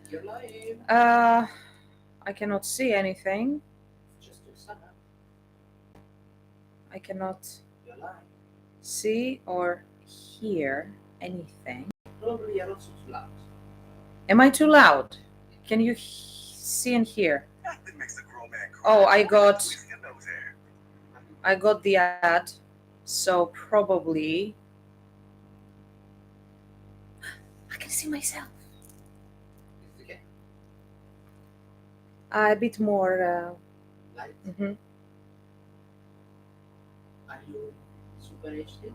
You're live. I cannot see anything. Just your son. I cannot You're live. see or hear anything. Probably you're also too loud. Am I too loud? Can you see and hear? Oh, I got the ad, so probably I can see myself. It's okay. A bit more. Light. Are you super HD?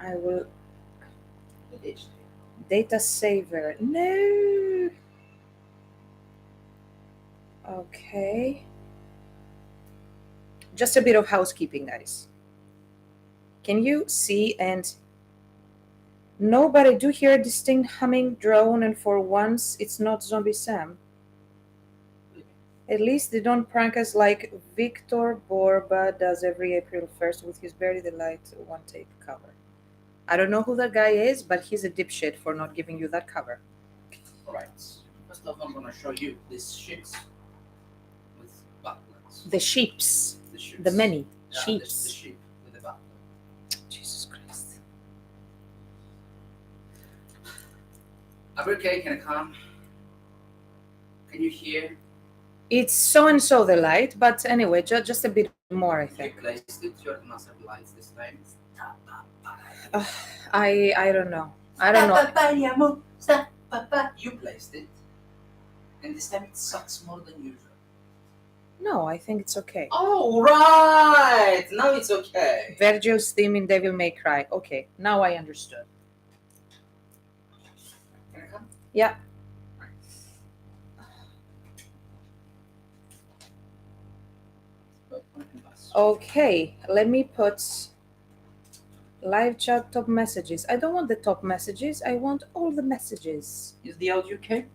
I will. Not HD. Data saver. No. Okay. Just a bit of housekeeping, guys. Can you see and no, but I do hear a distinct humming drone, and for once it's not Zombie Sam. At least they don't prank us like Victor Borba does every April 1st with his Bury the Light one tape cover. I don't know who that guy is, but he's a dipshit for not giving you that cover. Alright. First off, I'm gonna show you these ships with butlers. The sheeps. The ships. The many Yeah, sheeps. The sheep with the butler. Jesus Christ. Okay, can I come? Can you hear? It's so and so the light, but anyway, just a bit more, I think. You placed it, you must have lights this time. I don't know. I don't know. You placed it, and this time it sucks more than usual. No, I think it's okay. Oh, right! Now it's okay. Virgil's theme in Devil May Cry. Okay, now I understood. Can I come? Yeah. Okay, let me put live chat top messages. I don't want the top messages. I want all the messages. Is the audio okay?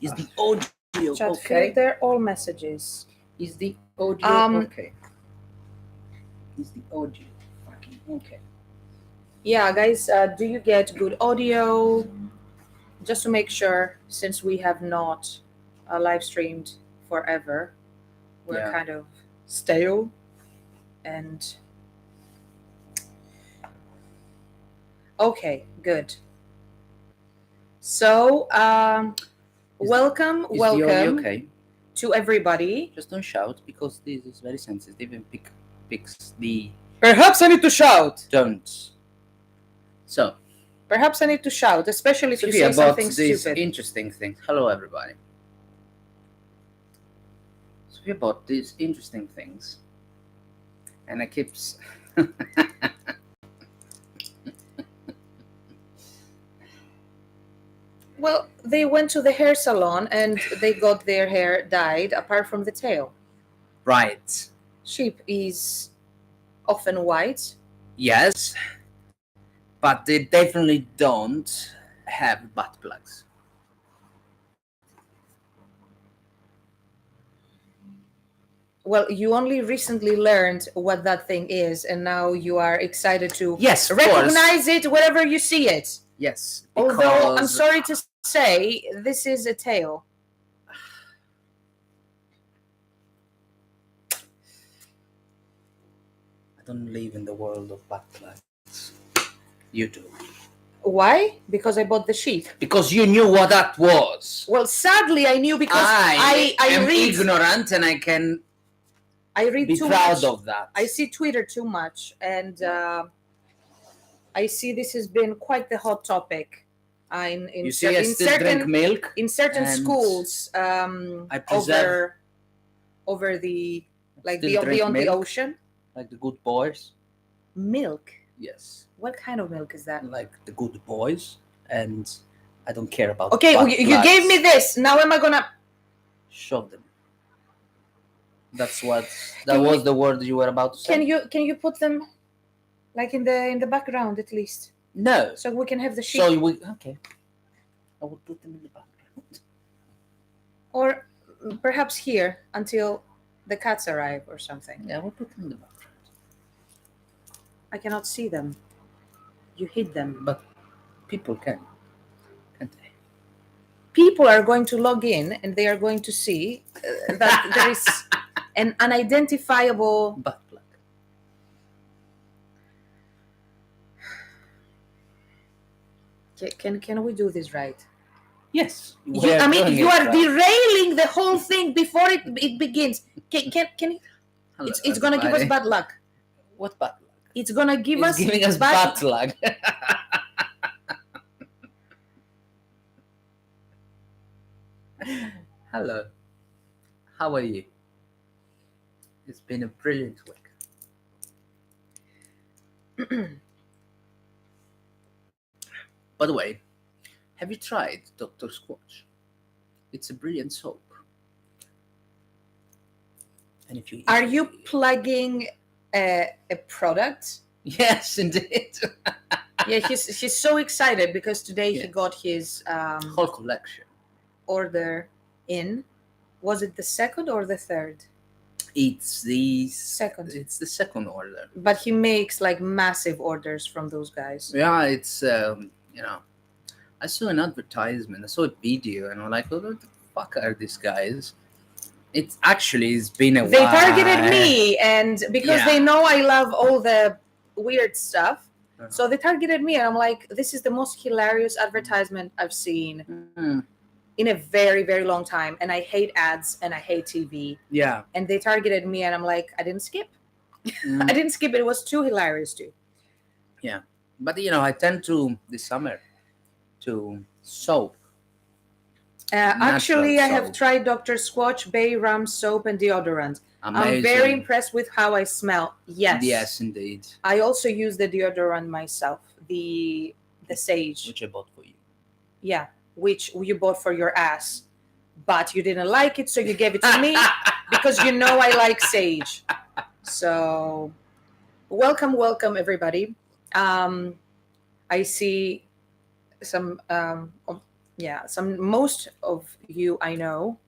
Is the audio Chat okay? filter, all messages. Is the audio okay? Is the audio fucking okay? Yeah, guys, do you get good audio? Just to make sure, since we have not live streamed forever, we're kind of stale and okay, good. So welcome the audio okay? To everybody. Just don't shout because this is very sensitive and picks the. Perhaps I need to shout. Don't. So. Perhaps I need to shout, especially if Sophia, you say something these stupid. Interesting things. Hello, everybody. Sophia bought these interesting things, and I keeps. Well, they went to the hair salon and they got their hair dyed, apart from the tail. Right. Sheep is often white. Yes, but they definitely don't have butt plugs. Well, you only recently learned what that thing is, and now you are excited to recognize it wherever you see it. Yes. Although, I'm sorry to say, this is a tail. I don't live in the world of butt plugs. You do. Why? Because I bought the sheet. Because you knew what that was. Well, sadly, I knew because I am read ignorant and I can read be too proud much. of that. I see Twitter too much, and I see this has been quite the hot topic. You see, I still drink milk in certain schools over the beyond the ocean, like the good boys. Milk. Yes. What kind of milk is that? Like the good boys, and I don't care about. Okay, you gave me this. Now am I gonna shove them? That's what. That was the word you were about to say. Can you put them, like in the background at least? No. So we can have the sheep. Okay. I will put them in the background. Or perhaps here until the cats arrive or something. Yeah, we'll put them in the background. I cannot see them. You hid them. But people can, can't they? People are going to log in and they are going to see that there is an unidentifiable. Butt plug. Can we do this right? Yes. You are derailing the whole thing before it begins. Can Hello, it's gonna give us everybody. bad luck. What bad luck? It's gonna give It's us giving us bad luck. Hello. How are you? It's been a brilliant week. By the way, have you tried Dr. Squatch? It's a brilliant soap. And if you Are you plugging a product? Yes, indeed. Yeah, he's so excited because today he got his whole collection. Order in. Was it the second or the third? It's the second. It's the second order. But he makes like massive orders from those guys. Yeah, it's I saw an advertisement, I saw a video, and I'm like, what the fuck are these guys? It's been a while. They targeted me, and because they know I love all the weird stuff, so they targeted me, and I'm like, this is the most hilarious advertisement I've seen in a very, very long time, and I hate ads, and I hate TV. Yeah. And they targeted me, and I'm like, I didn't skip. I didn't skip it. It was too hilarious too. Yeah. But, I tend to, this summer, to soap. Actually, I soap. have tried Dr. Squatch, Bay Rum soap, and deodorant. Amazing. I'm very impressed with how I smell. Yes. Yes, indeed. I also use the deodorant myself, the Sage. Which I bought for you. Yeah, which you bought for your ass. But you didn't like it, so you gave it to me because you know I like Sage. So, welcome, everybody. I see some, most of you I know.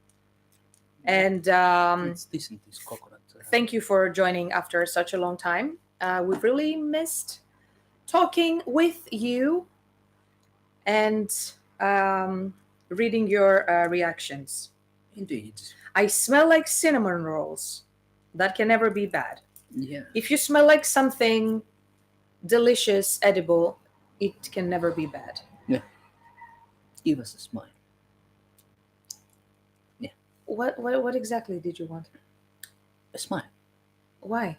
And it's decent, this coconut. Thank you for joining after such a long time. We've really missed talking with you and reading your reactions. Indeed. I smell like cinnamon rolls. That can never be bad. Yeah. If you smell like something delicious, edible, it can never be bad. Yeah. Give us a smile. Yeah. What exactly did you want? A smile. Why?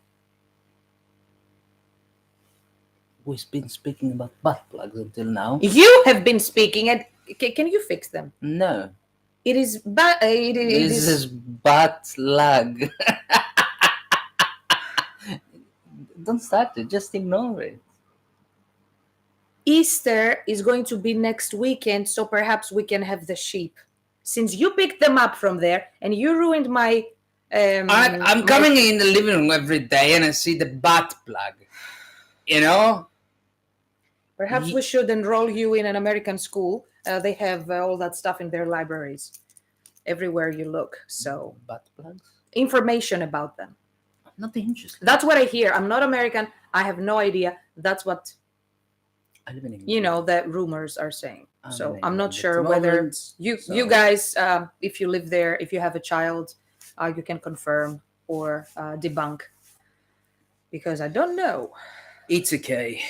We've been speaking about butt plugs until now. You have been speaking, and can you fix them? No. It is bad. This is butt plug. Don't start it. Just ignore it. Easter is going to be next weekend, so perhaps we can have the sheep. Since you picked them up from there and you ruined my... I'm coming in the living room every day and I see the butt plug. Perhaps we should enroll you in an American school. They have all that stuff in their libraries everywhere you look. So butt plugs? Information about them. I'm not interested. That's what I hear. I'm not American. I have no idea. That's what I live in England. the rumors are saying. So I'm not sure whether you guys, if you live there, if you have a child, you can confirm or debunk, because I don't know. It's okay.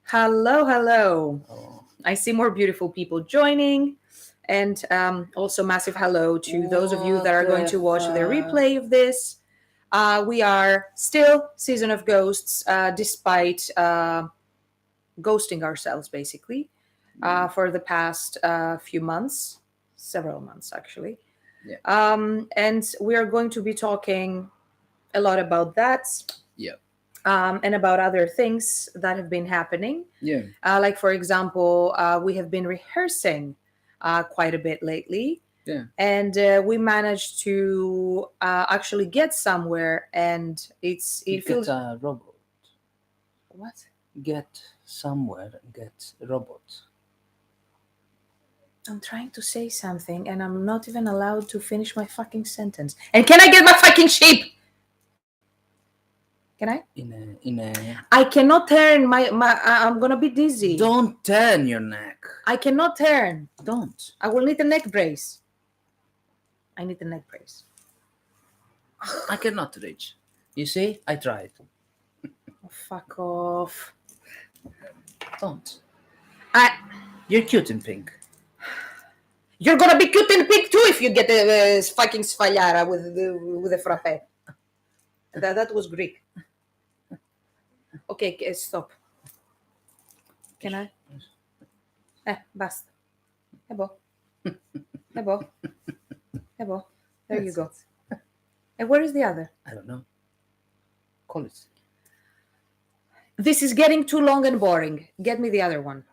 Hello. Oh. I see more beautiful people joining, and also massive hello to those of you that are going to watch the replay of this. We are still Season of Ghosts, despite ghosting ourselves, basically, for the past few months, several months, actually. Yeah. And we are going to be talking a lot about that. Yeah. And about other things that have been happening. Yeah. Like, for example, we have been rehearsing quite a bit lately. Yeah. And we managed to actually get somewhere, and it feels... Get a robot. What? Get somewhere and get a robot. I'm trying to say something, and I'm not even allowed to finish my fucking sentence. And can I get my fucking sheep? Can I? In a. I cannot turn I'm gonna be dizzy. Don't turn your neck. I cannot turn. Don't. I will need a neck brace. I need a neck brace. I cannot reach. You see, I tried. Oh, fuck off. Don't. I. You're cute in pink. You're gonna be cute in pink too if you get a fucking sfagliara with a frappe. That was Greek. Okay, stop. Can I? Basta. Ebo. Ebo. Ebo. There you go. And where is the other? I don't know. Call it. This is getting too long and boring. Get me the other one.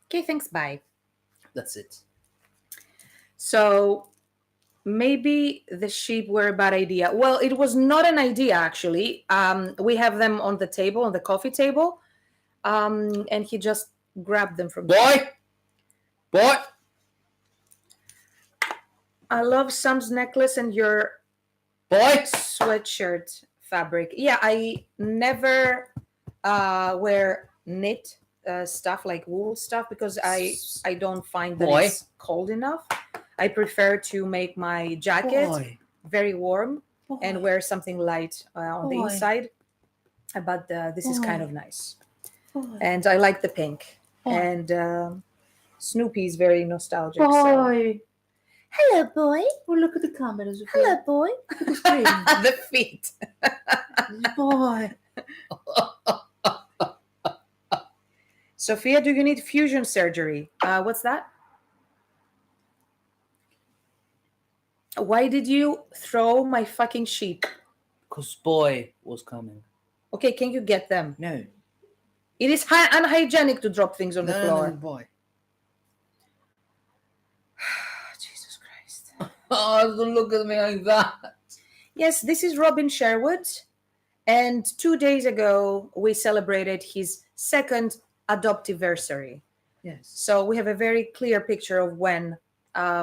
Okay, thanks. Bye. That's it. So maybe the sheep were a bad idea. Well, it was not an idea actually. We have them on the table, on the coffee table, and he just grabbed them from. Boy. I love Sam's necklace and your sweatshirt fabric. Yeah, I never wear knit stuff like wool stuff because I don't find that it's cold enough. I prefer to make my jacket very warm and wear something light on the inside. But this is kind of nice. And I like the pink. And Snoopy is very nostalgic. So. Hello, boy. Oh, look at the cameras. Hello, boy. The feet. Boy. Sophia, do you need fusion surgery? What's that? Why did you throw my fucking sheep? Because boy was coming. Okay, can you get them? No. It is unhygienic to drop things on the floor. No, boy. Jesus Christ. Oh, don't look at me like that. Yes, this is Robin Sherwood. And 2 days ago, we celebrated his second adoptiversary. Yes. So we have a very clear picture of when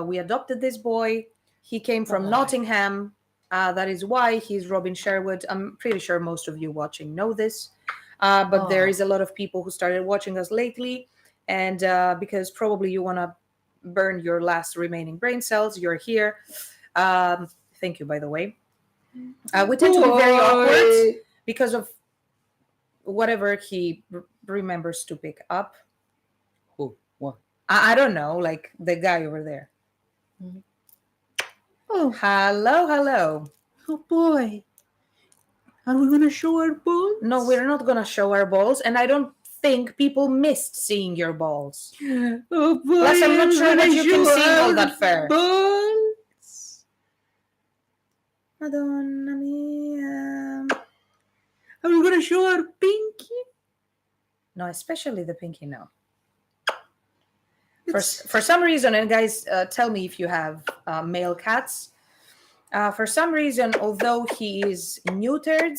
we adopted this boy. He came from Nottingham. That is why he's Robin Sherwood. I'm pretty sure most of you watching know this. But there is a lot of people who started watching us lately. And because probably you want to burn your last remaining brain cells, you're here. Thank you, by the way. We tend to be very awkward because of whatever he remembers to pick up. Who? What? I don't know, like the guy over there. Mm-hmm. Oh, hello. Oh, boy. Are we going to show our balls? No, we're not going to show our balls. And I don't think people missed seeing your balls. Oh, boy. Plus, I'm not sure that you can see all that fur. Balls. Madonna mia. Are we going to show our pinky? No, especially the pinky, no. For some reason, and guys, tell me if you have male cats. For some reason, although he is neutered,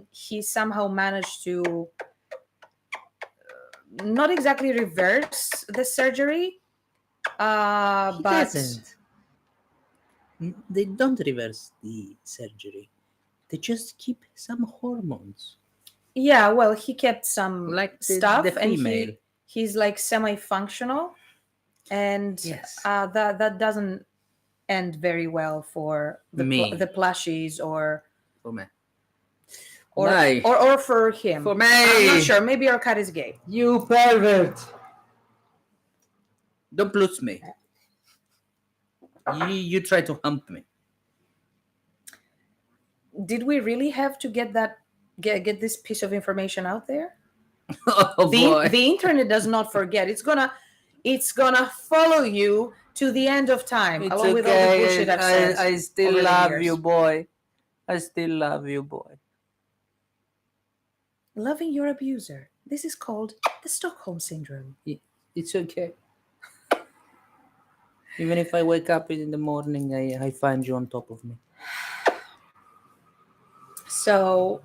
he somehow managed to not exactly reverse the surgery. But doesn't. They don't reverse the surgery. They just keep some hormones. Yeah, well, he kept some like stuff, the female. And he's like semi-functional, and yes. That doesn't end very well for the plushies or for me. Or for him. For me. I'm not sure. Maybe our cat is gay. You pervert. Don't plus me. You try to hump me. Did we really have to get this piece of information out there? Oh, boy. The internet does not forget. It's gonna follow you to the end of time. It's along with all the bullshit I've said. I still love you, boy. I still love you, boy. Loving your abuser. This is called the Stockholm Syndrome. It's okay. Even if I wake up in the morning, I find you on top of me. So,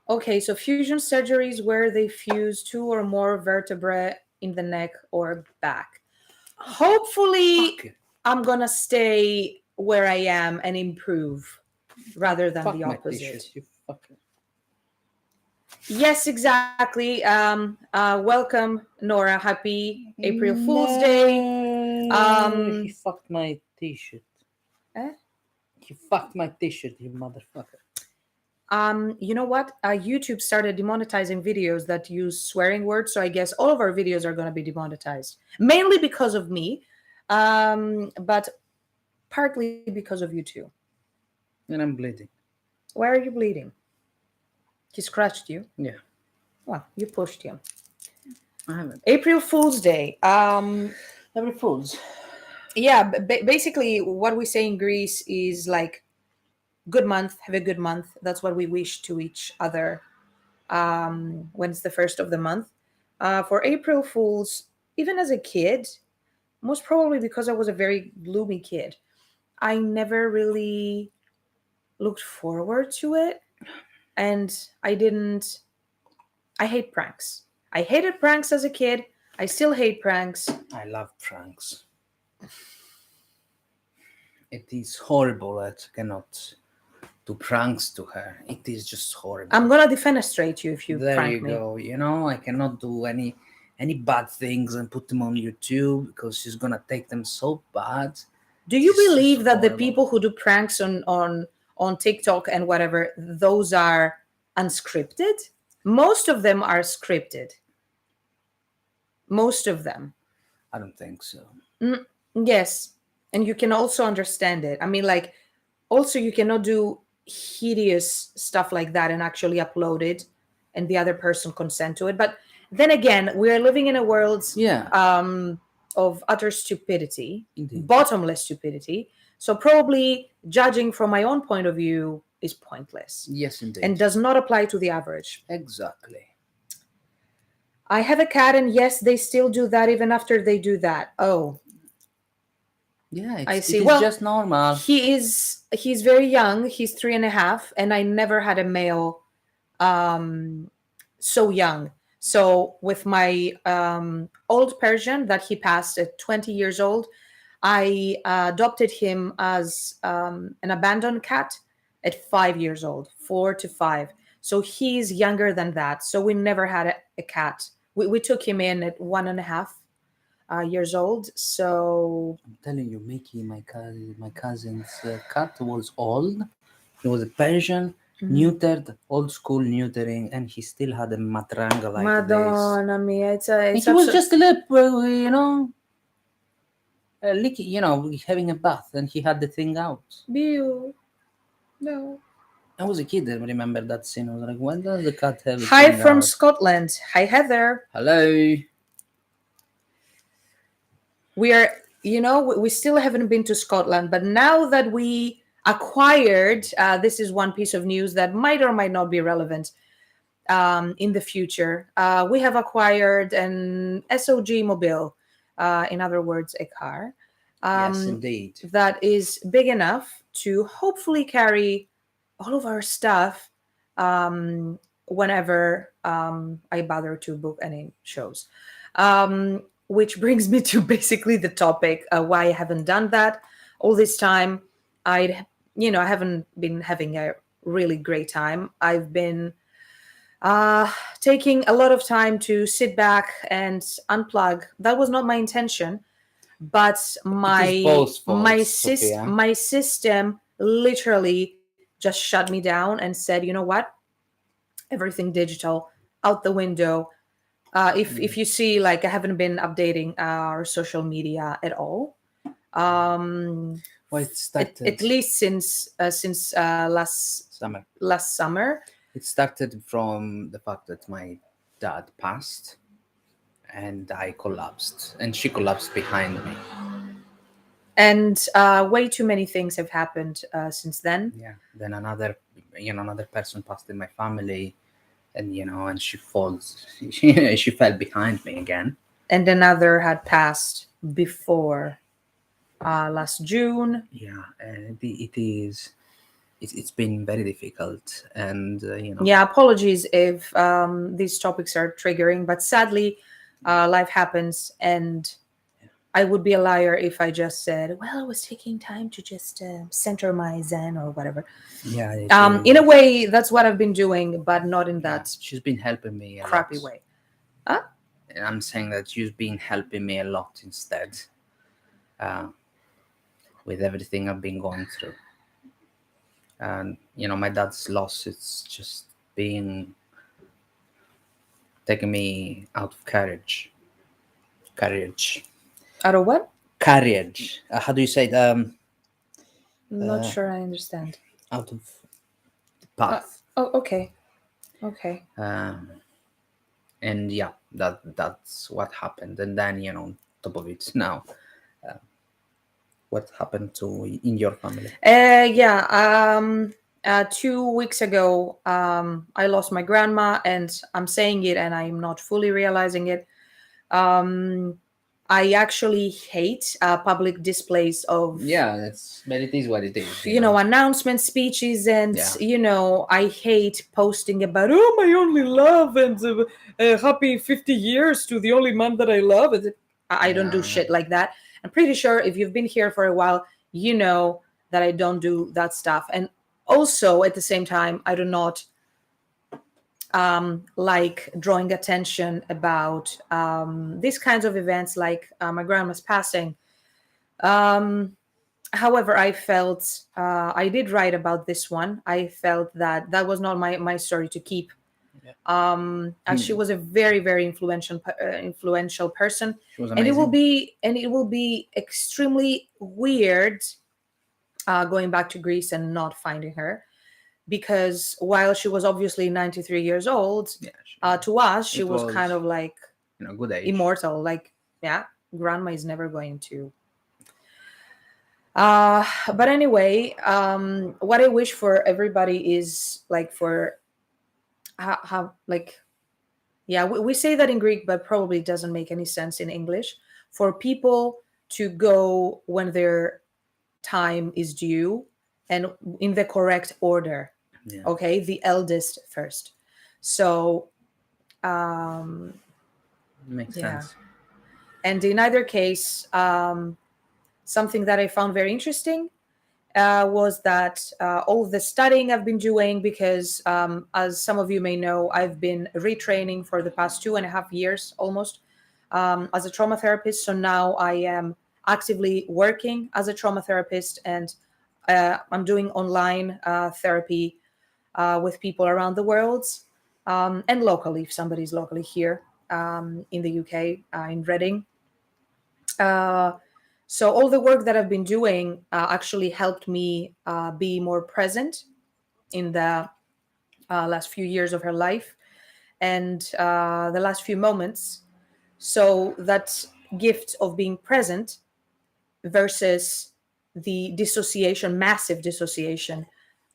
okay, so fusion surgeries where they fuse 2 or more vertebrae in the neck or back. Hopefully, I'm gonna stay where I am and improve rather than Fuck the my t-shirt, opposite. you fucker. Yes, exactly. Welcome, Nora. Happy April Fool's Day. No, he Um, fucked my t-shirt. eh? He fucked my t-shirt, you motherfucker. You know what? YouTube started demonetizing videos that use swearing words, so I guess all of our videos are going to be demonetized, mainly because of me, but partly because of you too. And I'm bleeding. Why are you bleeding? He scratched you. Yeah, Well, you pushed him. I haven't. April Fool's Day. Every fools. Yeah, basically, what we say in Greece is like, good month, have a good month. That's what we wish to each other when it's the first of the month. For April Fools, even as a kid, most probably because I was a very gloomy kid, I never really looked forward to it. And I hate pranks. I hated pranks as a kid. I still hate pranks. I love pranks. It is horrible that I cannot do pranks to her. It is just horrible. I'm gonna defenestrate you if you There prank you me. go. You know, I cannot do any bad things and put them on YouTube because she's gonna take them so bad. Do you It's just believe that the horrible. people who do pranks on TikTok and whatever, those are unscripted? Most of them are scripted. Most of them. I don't think so. Yes. And you can also understand it. I mean, like, also, you cannot do hideous stuff like that and actually upload it and the other person consent to it. But then again, we are living in a world Yeah, of utter stupidity, indeed. bottomless stupidity. So, probably judging from my own point of view is pointless Yes, indeed. and does not apply to the average. Exactly. I have a cat, and yes, they still do that even after they do that. Oh, Yeah, I it see. is Well, just normal. he's very young. He's 3.5, and I never had a male um, so young. So with my old Persian that he passed at 20 years old, I adopted him as an abandoned cat at 5 years old, 4 to 5. So he's younger than that. So we never had a cat. We took him in at 1.5 years old. So I'm telling you, Mickey, my cousin's cat was old. He was a Persian, neutered, old school neutering, and he still had a matranga like this. Madonna mia, And it's he was absolutely. just a little, licking, having a bath, and he had the thing out. No. I was a kid and remember that scene. I was like, when does the cat have a Hi thing from out? Scotland. Hi, Heather. Hello. We are, we still haven't been to Scotland, but now that we acquired, this is one piece of news that might or might not be relevant in the future. We have acquired an SOG mobile, in other words, a car Yes, indeed. that is big enough to hopefully carry all of our stuff whenever I bother to book any shows. Which brings me to basically the topic why I haven't done that all this time. I haven't been having a really great time. I've been taking a lot of time to sit back and unplug. That was not my intention, but It is both faults, Sophia. my system literally just shut me down and said, you know what, everything digital out the window. If you see, like, I haven't been updating our social media at all. Well, it started At least since summer. last summer. It started from the fact that my dad passed and I collapsed and she collapsed behind me. And way too many things have happened since then. Yeah. Then another person passed in my family and she falls. She fell behind me again. And another had passed before last June. Yeah, and it's been very difficult and Yeah, apologies if these topics are triggering, but sadly, life happens, and I would be a liar if I just said, well, I was taking time to just center my zen or whatever. Yeah, In a way, that's what I've been doing, but not in yeah, that she's been helping me a lot. crappy way. Huh? And I'm saying that she's been helping me a lot instead, uh, with everything I've been going through. And my dad's loss. It's just been taking me out of courage, Out of what? courage. How do you say it? Not Uh, sure I understand. out of the Uh, path. oh, okay. Okay. Um, and yeah, that's what happened. And then on top of it now, uh, what happened to in your family? Yeah. 2 weeks ago, I lost my grandma, and I'm saying it, and I'm not fully realizing it. Um, I actually hate public displays of, Yeah, but it is what it is. announcement speeches, and Yeah. I hate posting about, oh, my only love, and happy 50 years to the only man that I love. I don't do Yeah. shit like that. I'm pretty sure if you've been here for a while, you know that I don't do that stuff. And also at the same time, I do not like drawing attention about these kinds of events, like my grandma's passing. Um, However, I felt I did write about this one. I felt that that was not my story to keep. Yeah. As she was a very very influential person, She was and amazing. it will be extremely weird going back to Greece and not finding her, because while she was obviously 93 years old, Yeah. to us she It was was kind of like good age. immortal. Like, yeah, grandma is never going to. But anyway, what I wish for everybody is like for how like, yeah, we say that in Greek, but probably doesn't make any sense in English. For people to go when their time is due and in the correct order. Yeah. Okay, the eldest first. So, um, Makes yeah. sense. And in either case, something that I found very interesting was that all the studying I've been doing, because as some of you may know, I've been retraining for the past 2.5 years almost as a trauma therapist. So now I am actively working as a trauma therapist, and I'm doing online therapy with people around the world, and locally, if somebody's locally here in the UK, in Reading. Uh, so all the work that I've been doing actually helped me be more present in the last few years of her life, and the last few moments. So that gift of being present versus the dissociation, massive dissociation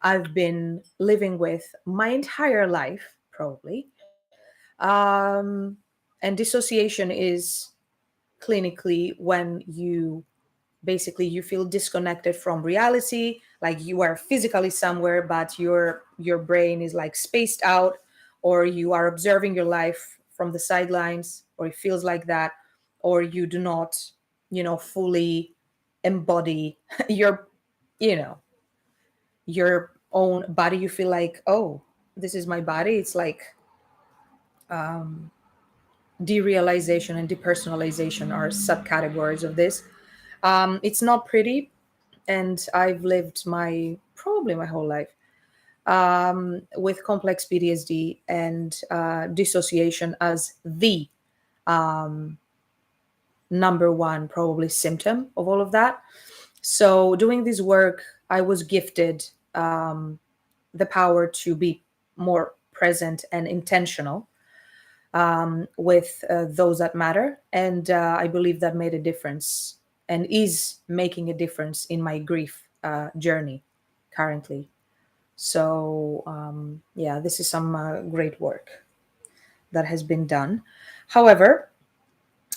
I've been living with my entire life, probably. Um, and dissociation is clinically when you basically you feel disconnected from reality, like you are physically somewhere but your brain is like spaced out, or you are observing your life from the sidelines, or it feels like that, or you do not fully embody your you know your own body. You feel like, oh, this is my body. It's like um derealization and depersonalization are subcategories of this. It's not pretty, and I've lived my probably my whole life with complex PTSD and dissociation as the um, number one probably symptom of all of that. So doing this work, I was gifted the power to be more present and intentional with those that matter, and I believe that made a difference and is making a difference in my grief journey currently. So, yeah, this is some great work that has been done. However,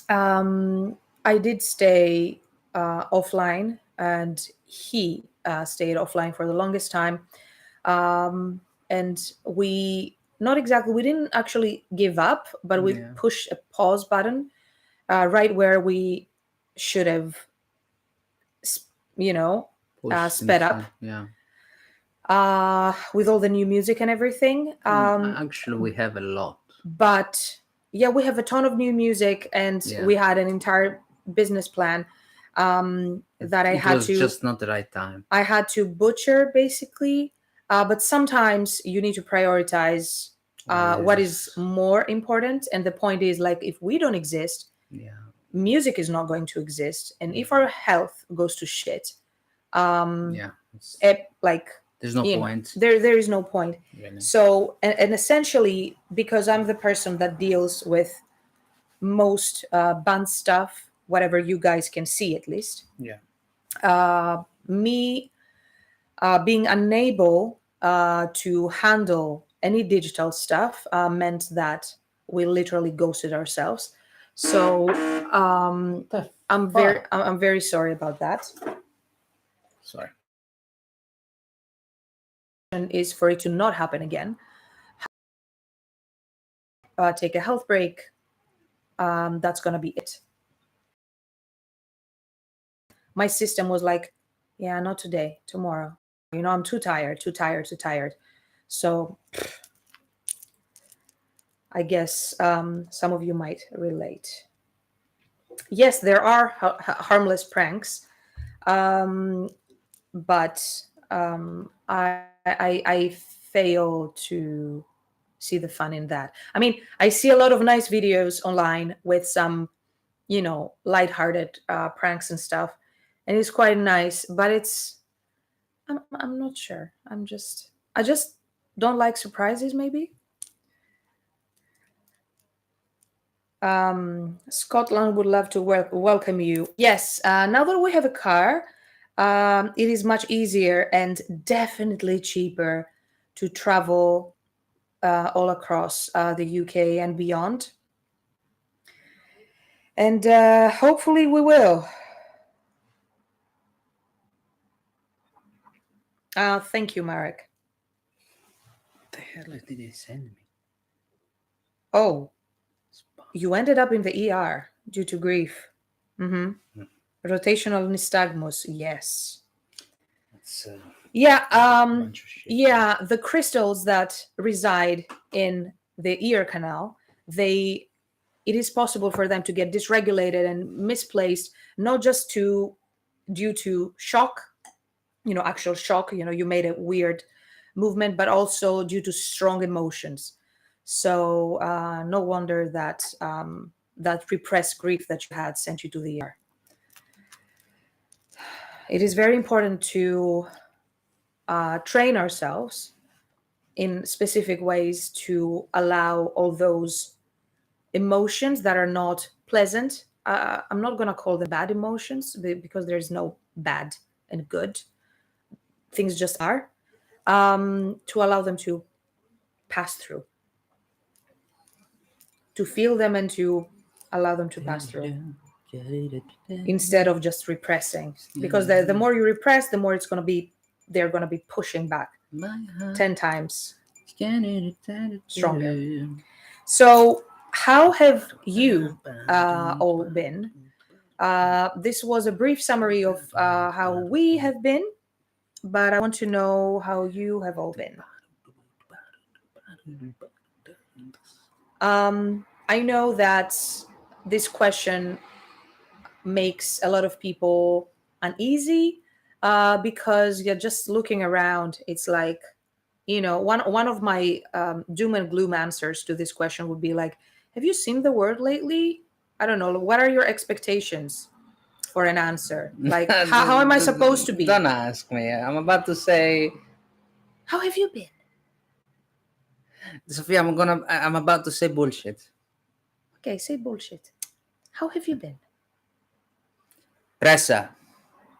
I did stay offline, and he stayed offline for the longest time. And we, not exactly, we didn't actually give up, but we Yeah. pushed a pause button right where we should have, Push sped things, up yeah. with all the new music and everything. Actually, we have a lot. But yeah, we have a ton of new music, and Yeah. we had an entire business plan that It was just not the right time. I had to butcher basically. But sometimes you need to prioritize what is more important. And the point is, like, if we don't exist, Yeah. music is not going to exist. And if our health goes to shit, Yeah. like, There's no point. There is no point. Really. So, and essentially, because I'm the person that deals with most band stuff, whatever you guys can see at least, me being unable to handle any digital stuff meant that we literally ghosted ourselves. So I'm very sorry about that. Sorry. Is for it to not happen again. Take a health break. That's gonna be it. My system was like, yeah, not today, tomorrow. I'm too tired. So I guess some of you might relate. Yes, there are harmless pranks, but I fail to see the fun in that. I mean, I see a lot of nice videos online with some, lighthearted pranks and stuff, and it's quite nice. But I'm not sure. I just don't like surprises. Maybe. Scotland would love to welcome you. Yes, now that we have a car, it is much easier and definitely cheaper to travel all across the UK and beyond. And hopefully we will. Thank you, Marek. What the hell did they send me? Oh, you ended up in the ER due to grief. Rotational nystagmus, yes. Yeah, yeah, the crystals that reside in the ear canal, it is possible for them to get dysregulated and misplaced, not just due to shock, actual shock, you made a weird movement, but also due to strong emotions. So no wonder that that repressed grief that you had sent you to the ER. It is very important to train ourselves in specific ways to allow all those emotions that are not pleasant. I'm not going to call them bad emotions because there's no bad and good. Things just are. To allow them to pass through, to feel them and to allow them to pass through instead of just repressing. Because the more you repress, the more they're going to be pushing back 10 times stronger. So how have you all been? This was a brief summary of how we have been, but I want to know how you have all been. I know that this question makes a lot of people uneasy because you're just looking around. It's like, one of my doom and gloom answers to this question would be like, have you seen the world lately? I don't know. What are your expectations for an answer? Like, how am I supposed to be? Don't ask me. I'm about to say, how have you been? Sophia, I'm about to say bullshit. Okay, say bullshit. How have you been? Pressa.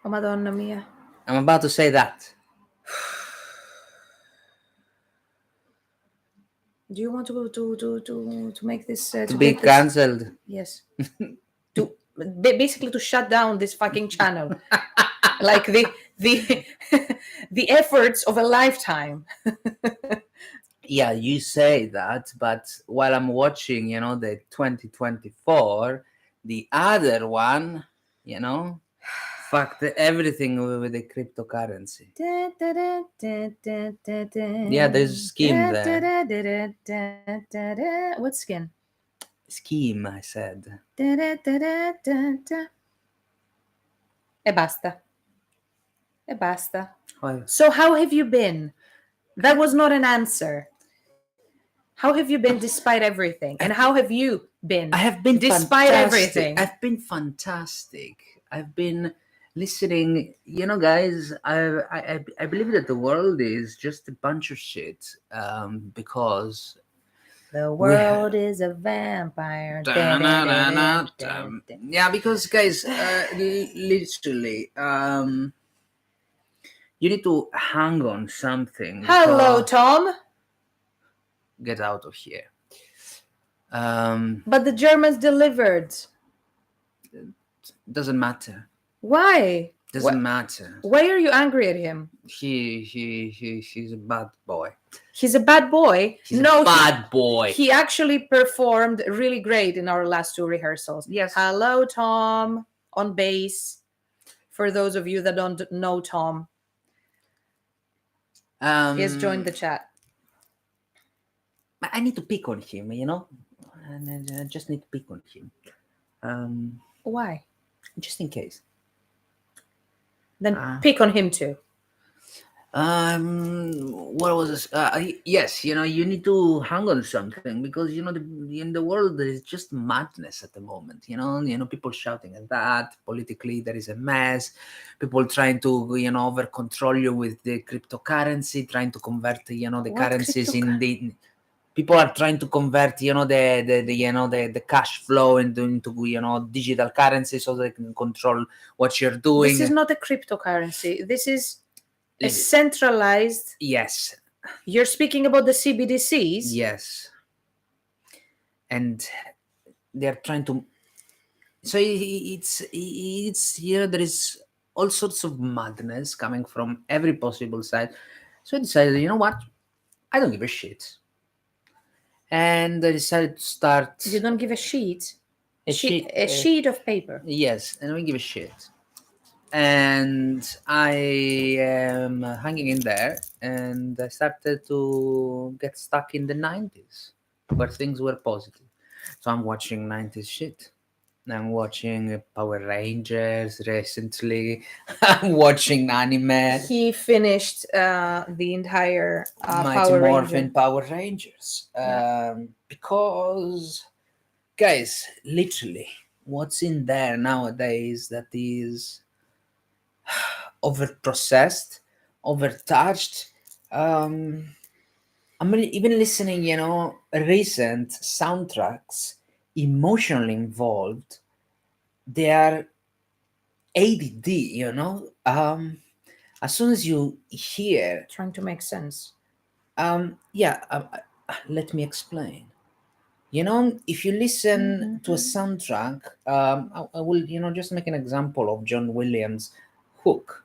Oh, Madonna mia. I'm about to say that. Do you want to make this to be cancelled? Yes. To basically to shut down this fucking channel. Like the efforts of a lifetime. Yeah, you say that, but while I'm watching, the 2024, the other one, You know, fucked everything with the cryptocurrency. Da, da, da, da, da, da, da. Yeah, there's a scheme Da, da, there. da, da, da, da, da, da. What skin? Scheme, I said. Da, da, da, da, da, da. E basta. E basta. Well, So how have you been? That was not an answer. How have you been despite everything? And how have you been I have been despite fantastic. everything? I've been fantastic. I've been listening. You know, guys, I believe that the world is just a bunch of shit. Because The we world is a vampire. yeah, because guys, literally, you need to hang on something. Hello, because- Tom. Get out of here. But the Germans delivered. Doesn't matter. Why? Doesn't matter. Why are you angry at him? He's a bad boy. He's a bad boy. He's a bad boy. He actually performed really great in our last two rehearsals. Yes. Hello, Tom, on bass. For those of you that don't know Tom, he has joined the chat. I need to pick on him, you know, and I just need to pick on him. Why? Just in case. Then pick on him too. What was this? Yes, you know, you need to hang on something, because you know in the world there is just madness at the moment. You know, people shouting at that. Politically, there is a mess. People trying to over control you with the cryptocurrency, trying to convert the currencies in the. People are trying to convert the cash flow into digital currency, so they can control what you're doing. This is not a cryptocurrency. This is a centralized. Yes. You're speaking about the CBDCs. Yes. And they're trying to. So it's there is all sorts of madness coming from every possible side. So I decided, you know what? I don't give a shit. And I decided to start. You don't give a sheet? A sheet of paper. Yes, and I don't give a shit. And I am hanging in there, and I started to get stuck in the 90s, where things were positive. So I'm watching 90s shit. I'm watching Power Rangers recently. I'm watching anime. He finished the entire Mighty Morphin Power Rangers. Because, guys, literally, what's in there nowadays that is over-processed, over-touched. I'm even listening, recent soundtracks, emotionally involved. They are ADD, as soon as you hear. Trying to make sense. Let me explain. If you listen to a soundtrack, I will, just make an example of John Williams' Hook,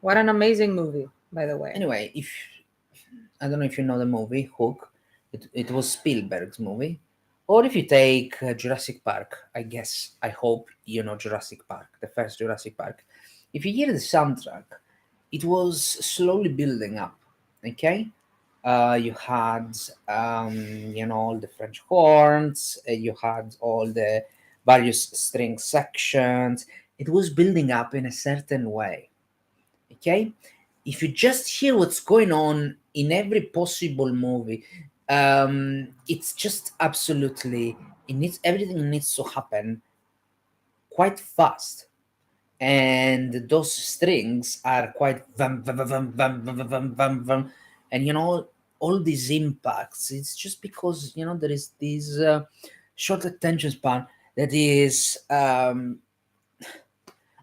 What an amazing movie, by the way. Anyway, I don't know if you know the movie Hook. It was Spielberg's movie. Or if you take Jurassic Park, I hope you know Jurassic Park, the first Jurassic Park. If you hear the soundtrack, it was slowly building up, okay? You had, all the French horns, you had all the various string sections. It was building up in a certain way, okay? If you just hear what's going on in every possible movie, it's just absolutely, everything needs to happen quite fast. And those strings are quite vum, vum, vum, vum, vum, vum, vum, vum. And all these impacts, it's just because there is this short attention span that is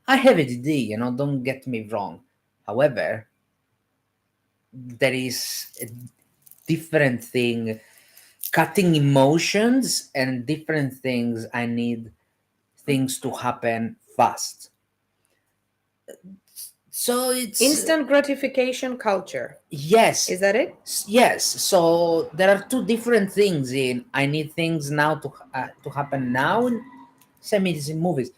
I have ADD, don't get me wrong. However, there is a different thing, cutting emotions, and different things. I need things to happen fast. So it's instant gratification culture. Yes. Is that it? Yes. So there are two different things in I need things now to happen now. Same as in movies.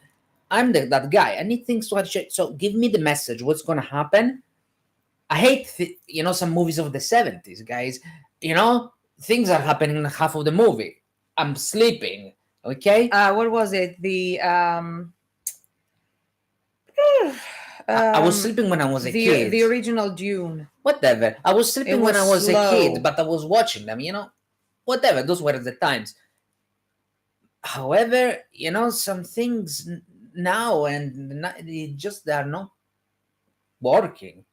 I'm that guy. I need things to watch. So give me the message. What's gonna happen? I hate some movies of the 70s, guys. Things are happening in half of the movie. I'm sleeping. Okay. What was it? The I was sleeping when I was a kid. the original Dune. Whatever. I was It sleeping when was I was a kid, slow. but I was watching them. Whatever. Those were the times. However, some things now and they are not working.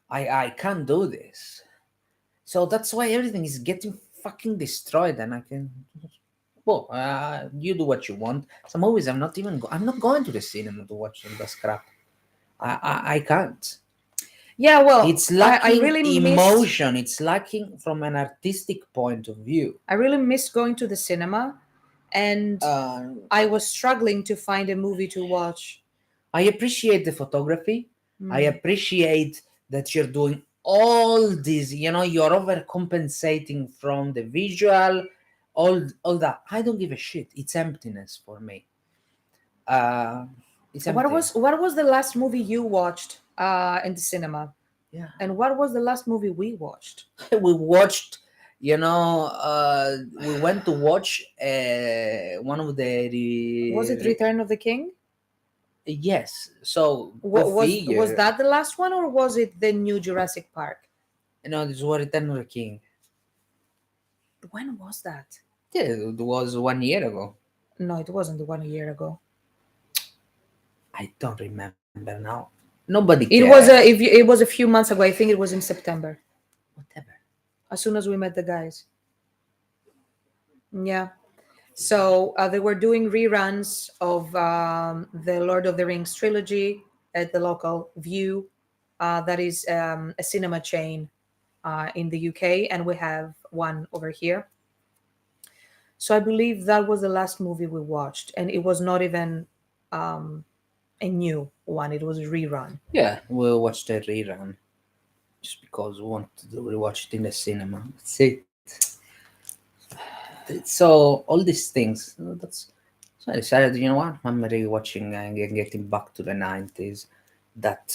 I can't do this. So that's why everything is getting fucking destroyed, and I can. Well, you do what you want. Some movies I'm not going to the cinema to watch all this crap. I can't. Yeah, well, It's I lacking really missed. emotion. It's lacking from an artistic point of view. I really missed going to the cinema, and Uh, I was struggling to find a movie to watch. I appreciate the photography. I Mm. appreciate that you're doing all this. You're overcompensating from the visual, all that. I don't give a shit. It's emptiness for me. Uh, it's empty. What was the last movie you watched in the cinema? Yeah. And what was the last movie we watched? We watched. We went to watch one of Was it the. Return of the King? Yes. So go Was figure. that the last one, or was it the new Jurassic Park? This was Return of the King. When was that? Yeah, it was 1 year ago. No, it wasn't the one a year ago. I don't remember now. Nobody It cares. was it was a few months ago. I think it was in September. Whatever. As soon as we met the guys. Yeah. So they were doing reruns of the Lord of the Rings trilogy at the local View. That is a cinema chain in the UK, and we have one over here. So I believe that was the last movie we watched, and it was not even um, a new one; it was a rerun. Yeah, we'll watch the rerun just because we want to rewatch it in the cinema. That's it. So all these things. So I decided. You know what? I'm rewatching and getting back to the 90s. That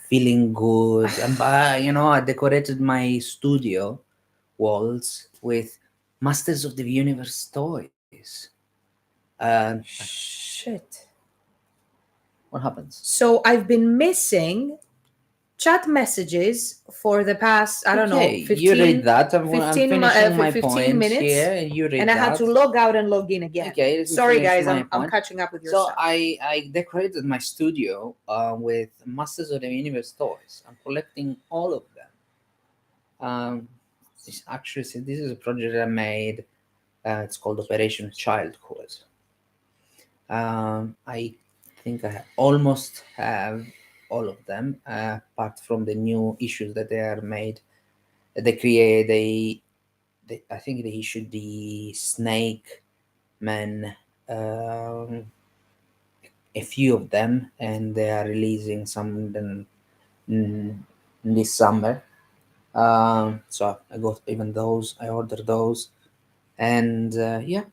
feeling good. And I decorated my studio walls with Masters of the Universe toys. Shit. What happens? So I've been missing chat messages for the past, I don't know, Okay, you read that. I'm finishing my 15 points minutes, here, and you read and I had that. to log out and log in again. Okay, let me Sorry finish guys, my I'm point. catching up with your So stuff. I decorated my studio with Masters of the Universe toys. I'm collecting all of them. This is a project I made. It's called Operation Childhood. I think I almost have all of them, apart from the new issues that they are made. I think they issued the Snake Man, um, a few of them, and they are releasing some of them mm, this summer. So I got even those. I ordered those, and yeah.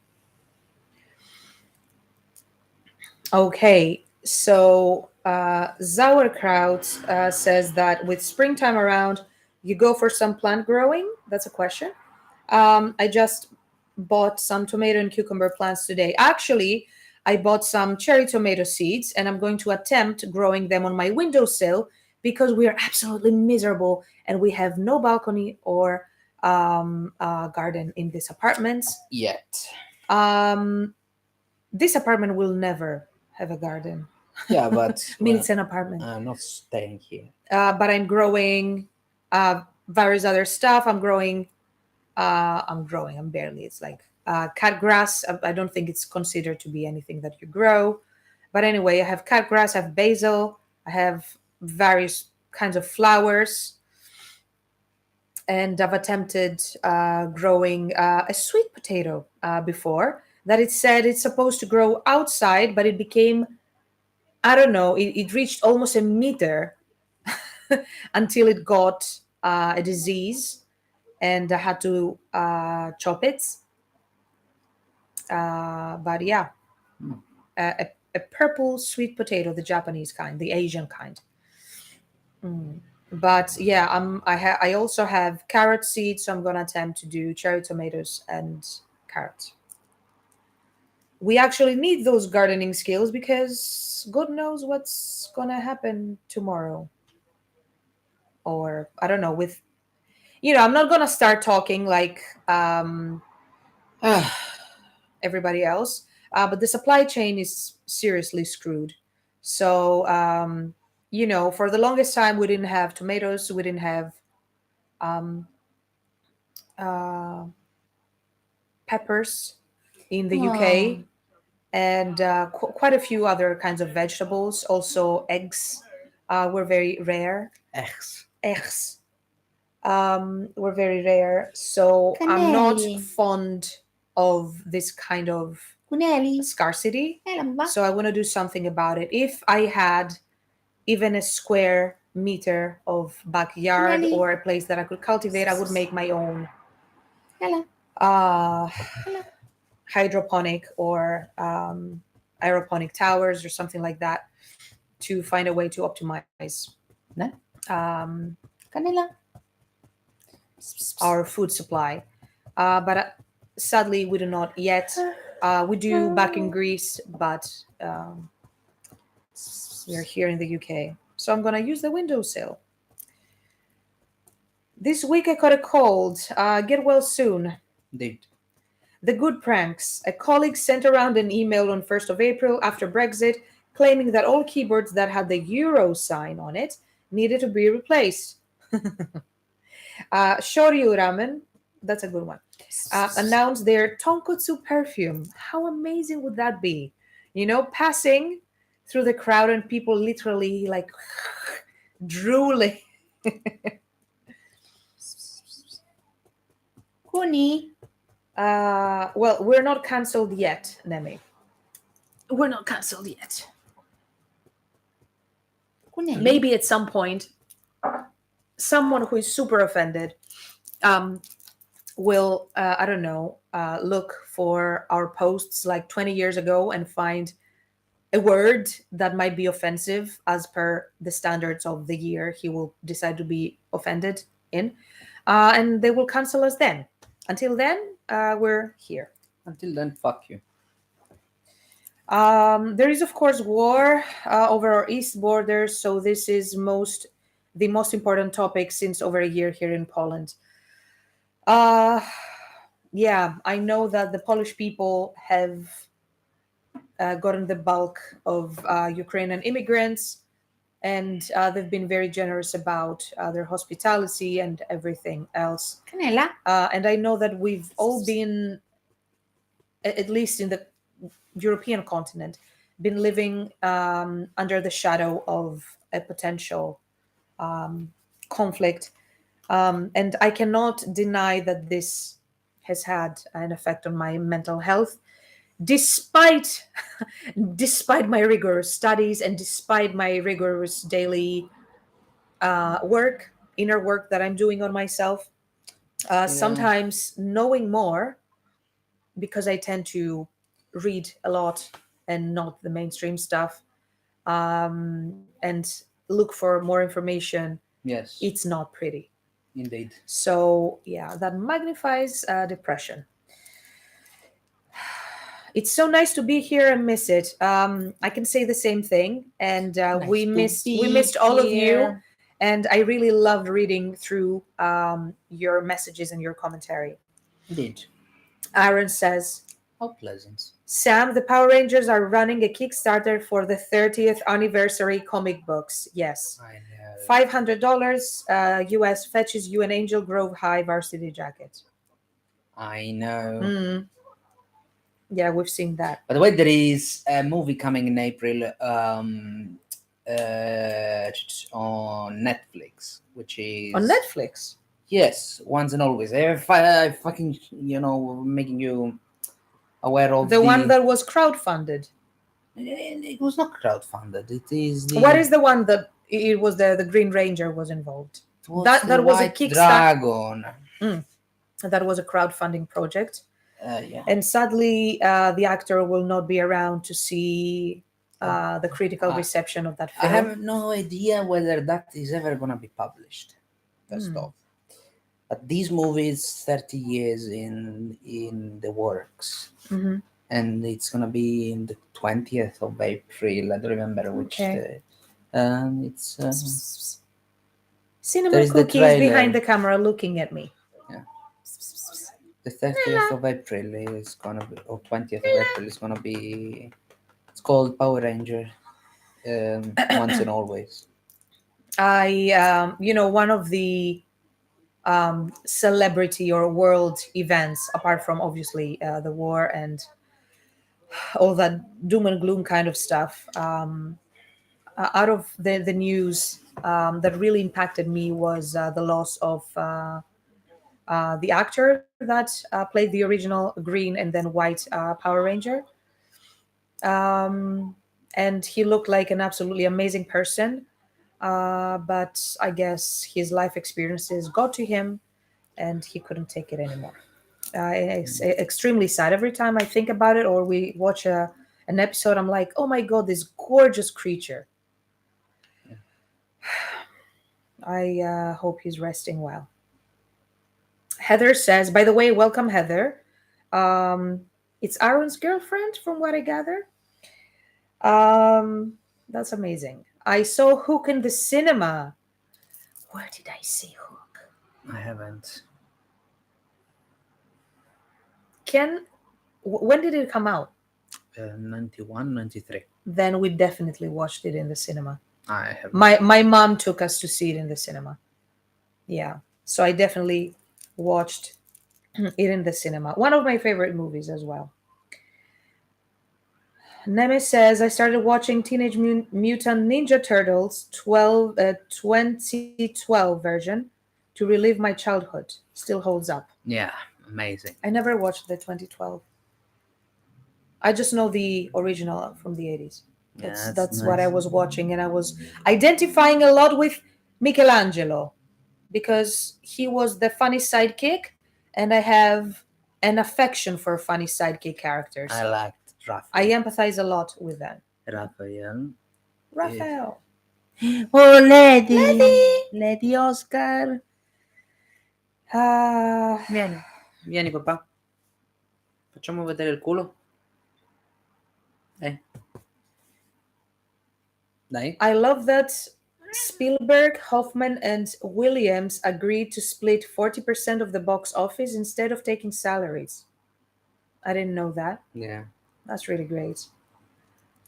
Okay, so Sauerkraut says that with springtime around, you go for some plant growing. That's a question. I just bought some tomato and cucumber plants today. Actually, I bought some cherry tomato seeds, and I'm going to attempt growing them on my windowsill because we are absolutely miserable and we have no balcony or garden in this apartment. Yet. Um, this apartment will never have a garden. Yeah, but I mean, it's an apartment. I'm not staying here. But I'm growing various other stuff. I'm barely. It's like cat grass. I don't think it's considered to be anything that you grow. But anyway, I have cat grass. I have basil. I have various kinds of flowers. And I've attempted growing a sweet potato before. That it said it's supposed to grow outside, but it became, I don't know, it reached almost a meter until it got a disease and I had to chop it. But yeah, Hmm. A purple sweet potato, the Japanese kind, the Asian kind. But yeah, I also have carrot seeds, so I'm gonna attempt to do cherry tomatoes and carrots. We actually need those gardening skills because God knows what's gonna happen tomorrow. Or I don't know, with I'm not gonna start talking like um everybody else, but the supply chain is seriously screwed. So for the longest time we didn't have tomatoes, we didn't have um, uh, peppers in the Oh, UK, and quite a few other kinds of vegetables. Also, eggs were very rare. eggs. Eggs were very rare. So I'm not Cannelli. fond of this kind of Cunelli. scarcity. Elamba. So I want to do something about it. If I had even a square meter of backyard Cunelli. or a place that I could cultivate, I would make my own Ella. uh, Ella. hydroponic or aeroponic towers or something like that to find a way to optimize Ne? um, Canela. our food supply. But sadly, we do not yet. We do back in Greece, but we are here in the UK. So I'm going to use the windowsill. This week I caught a cold. Get well soon. Did. The good pranks. A colleague sent around an email on 1st of April after Brexit claiming that all keyboards that had the Euro sign on it needed to be replaced. Shoryu Ramen, that's a good one, announced their tonkotsu perfume. How amazing would that be? Passing through the crowd and people literally like drooling. Kuni. Well, we're not cancelled yet, Nemi. We're not cancelled yet. Cunelli. Maybe at some point, someone who is super offended will, I don't know, look for our posts like 20 years ago and find a word that might be offensive as per the standards of the year he will decide to be offended in. And they will cancel us then. Until then, we're here. Until then, fuck you. There is, of course, war over our east borders, so this is the most important topic since over a year here in Poland. Yeah, I know that the Polish people have gotten the bulk of Ukrainian immigrants, and they've been very generous about their hospitality and everything else. Canela. And I know that we've all been, at least in the European continent, been living under the shadow of a potential conflict. And I cannot deny that this has had an effect on my mental health, despite despite my rigorous studies and despite my rigorous daily inner work that I'm doing on myself. Sometimes knowing more, because I tend to read a lot and not the mainstream stuff, and look for more information. Yes. It's not pretty. Indeed. So yeah, that magnifies depression. It's so nice to be here and miss it. I can say the same thing, and Nice we to missed be all of you, here. and I really loved reading through your messages and your commentary. Indeed. Aaron says, How pleasant. Sam, the Power Rangers are running a Kickstarter for the 30th anniversary comic books. Yes. I know. $500 US fetches you an Angel Grove High varsity jacket. I know. Yeah, we've seen that. By the way, there is a movie coming in April on Netflix, which is On Netflix? Yes, once and always. I fucking making you aware of the one that was crowdfunded. It was not crowdfunded. It is the. What is the one that it was the Green Ranger was involved? What's That the was a White Kickstarter. Dragon. That was a crowdfunding project. Yeah. And sadly, the actor will not be around to see the critical I, reception of that I film. have no idea whether that is ever gonna be published. First off, but these movies, 30 years in the works, Hmm. and it's gonna be in the 20th of April. I don't remember which Okay. day. It's there Cinema is the Cookie is behind trailer. the camera looking at me. Yeah, the 30th of April is gonna be, or 20th of April is gonna be. It's called Power Ranger. Once and always. One of the celebrity or world events, apart from obviously the war and all that doom and gloom kind of stuff, out of the news that really impacted me was the loss of the actor that played the original green and then white Power Ranger. Um, and he looked like an absolutely amazing person. But I guess his life experiences got to him and he couldn't take it anymore. It's extremely sad. Every time I think about it or we watch an episode, I'm like, oh my God, this gorgeous creature. I hope he's resting well. Heather says, by the way, welcome, Heather. Um, it's Aaron's girlfriend, from what I gather. Um, that's amazing. I saw Hook in the cinema. Where did I see Hook? I haven't. Ken, when did it come out? 91, 93. Then we definitely watched it in the cinema. I haven't. My mom took us to see it in the cinema. Yeah, so I definitely watched it in the cinema. One of my favorite movies as well. Nemes says I started watching Teenage Mutant Ninja Turtles 2012 version to relive my childhood. Still holds up. Yeah, amazing. I never watched the 2012. I just know the original from the 80s. Yeah, that's That's what nice. I was watching, and I was identifying a lot with Michelangelo because he was the funny sidekick, and I have an affection for funny sidekick characters. I liked I Raphael. empathize a lot with them. Raphael. Raphael. Oh, Lady! Lady! Lady Oscar! Ah, Vieni, vieni papà. Facciamo vedere il culo. Dai. I love that Spielberg, Hoffman, and Williams agreed to split 40% of the box office instead of taking salaries. I didn't know that. Yeah. That's really great.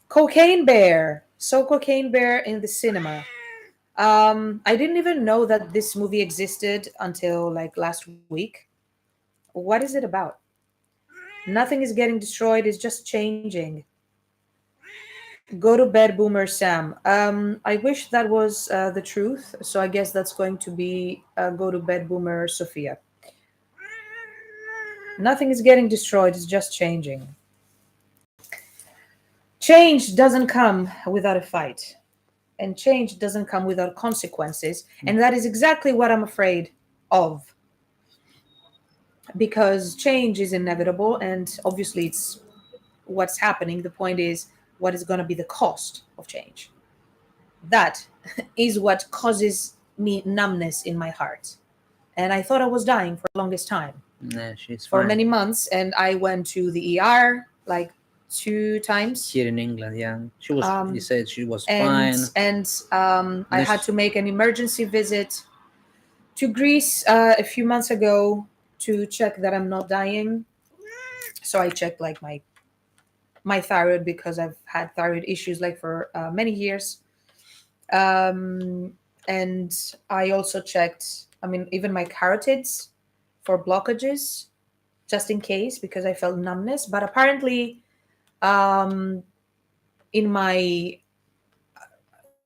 Cocaine Bear. So Cocaine Bear in the cinema. I didn't even know that this movie existed until like last week. What is it about? Nothing is getting destroyed, it's just changing. Go to bed, Boomer Sam. I wish that was the truth, so I guess that's going to be Go to bed, Boomer Sophia. Nothing is getting destroyed, it's just changing. Change doesn't come without a fight, and change doesn't come without consequences, and that is exactly what I'm afraid of. Because change is inevitable, and obviously it's what's happening. The point is, what is going to be the cost of change? That is what causes me numbness in my heart. And I thought I was dying for the longest time, Yeah, she's for fine. many months. And I went to the ER like 2 times. Here in England, yeah. She was. You said she was and fine. and I This- had to make an emergency visit to Greece a few months ago to check that I'm not dying. So I checked like my thyroid because I've had thyroid issues like for many years. Um, and I also checked, I mean, even my carotids for blockages, just in case, because I felt numbness. But apparently, um, in my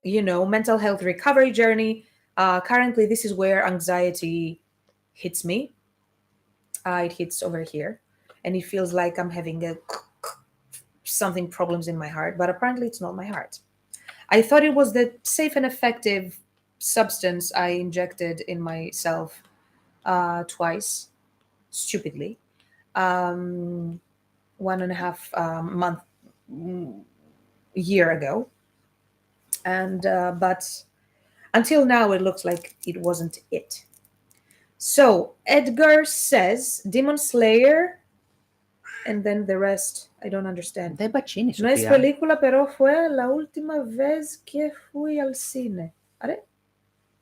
mental health recovery journey, currently this is where anxiety hits me. It hits over here, and it feels like I'm having a something problems in my heart, but apparently it's not my heart. I thought it was the safe and effective substance I injected in myself twice, stupidly. one and a half month year ago, and but until now it looks like it wasn't it. So Edgar says Demon Slayer, and then the rest I don't understand. Dai bacini, No es Sofia. película, pero fue la última vez que fui al cine. ¿Vale?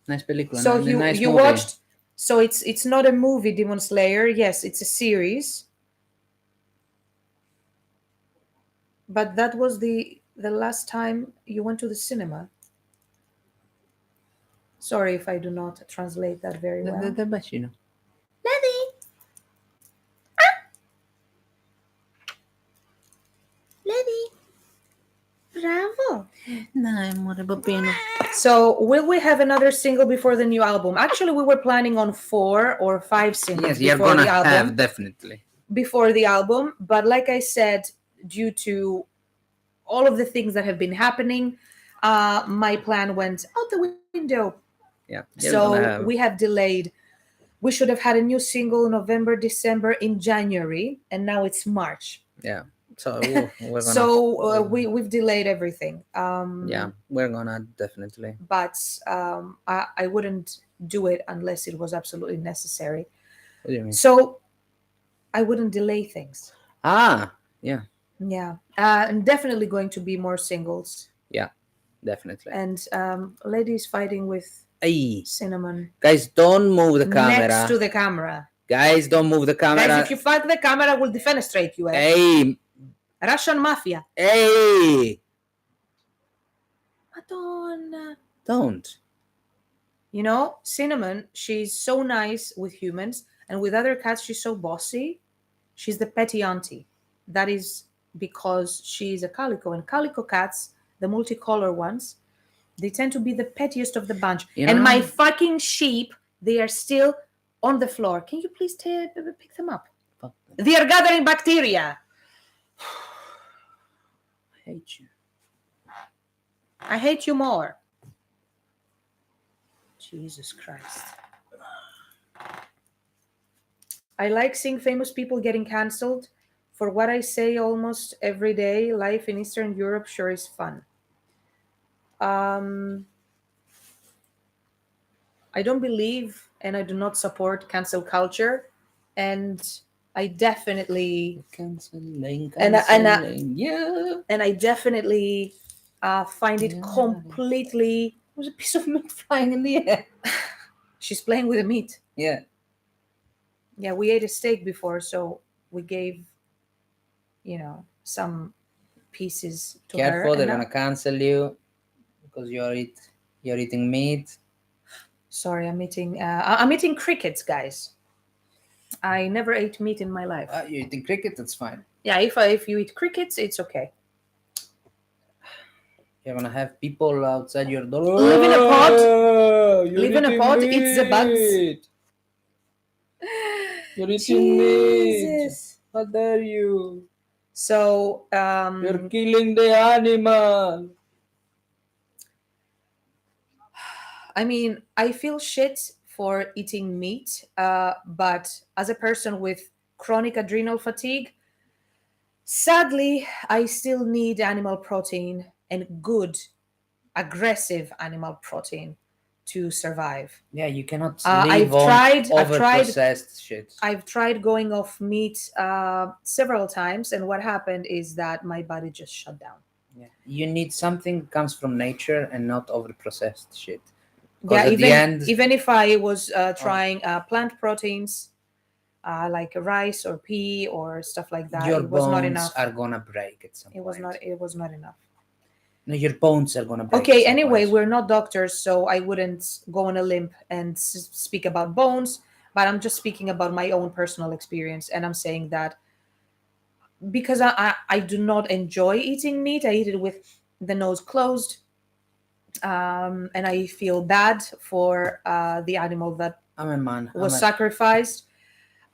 Nice película. So nice you movie. watched. So it's not a movie, Demon Slayer. Yes, it's a series. But that was the last time you went to the cinema. Sorry if I do not translate that very well. Dai bacino. Lady. Lady. Bravo. Dai, amore, bambino. So will we have another single before the new album? Actually, we were planning on 4 or 5 singles Yes, you're before gonna the album. have, definitely. Before the album, but like I said, due to all of the things that have been happening, my plan went out the window. Yeah. So we have delayed. We should have had a new single in November, December, in January, and now it's March. Yeah. So we're gonna. So we've delayed everything. Yeah, we're gonna definitely. But I wouldn't do it unless it was absolutely necessary. What do you mean? So I wouldn't delay things. Ah, yeah. Yeah, and definitely going to be more singles. Yeah, definitely. And ladies fighting with Hey, Cinnamon. guys, don't move the camera. Next to the camera. Guys, don't move the camera. Guys, if you fight the camera, we'll defenestrate you. Hey. Russian mafia. Hey. Madonna. Don't. You know, Cinnamon, she's so nice with humans, and with other cats, she's so bossy. She's the petty auntie. That is because she's a calico, and calico cats, the multicolor ones, they tend to be the pettiest of the bunch. And my fucking sheep, they are still on the floor. Can you please pick them up? They are gathering bacteria. I hate you. I hate you more. Jesus Christ. I like seeing famous people getting cancelled. For what I say almost every day, life in Eastern Europe sure is fun. I don't believe and I do not support cancel culture, and I definitely Canceling. And Yeah. and I definitely find it completely. There's a piece of meat flying in the air. She's playing with the meat. Yeah. Yeah, we ate a steak before, so we gave, some pieces to her. Careful, they're gonna cancel you because you're eating meat. Sorry, I'm eating crickets, guys. I never ate meat in my life. You're eating cricket, that's fine. Yeah, if you eat crickets, it's okay. You're gonna have people outside your door. Live in a pot. Live in a pot. It's the bugs. You're eating meat. How dare you? So you're killing the animal. I mean, I feel shit for eating meat, but as a person with chronic adrenal fatigue, sadly, I still need animal protein and good, aggressive animal protein to survive. Yeah, you cannot live on over-processed shit. I've tried going off meat several times, and what happened is that my body just shut down. Yeah, you need something that comes from nature and not over-processed shit. Yeah, even if I was trying plant proteins like rice or pea or stuff like that, your it was bones not enough. Are gonna break at some point. It was not enough. No, your bones are gonna break. Okay, anyway, we're not doctors, so I wouldn't go on a limb and speak about bones, but I'm just speaking about my own personal experience, and I'm saying that because I do not enjoy eating meat, I eat it with the nose closed. And I feel bad for the animal that I'm a man. was sacrificed.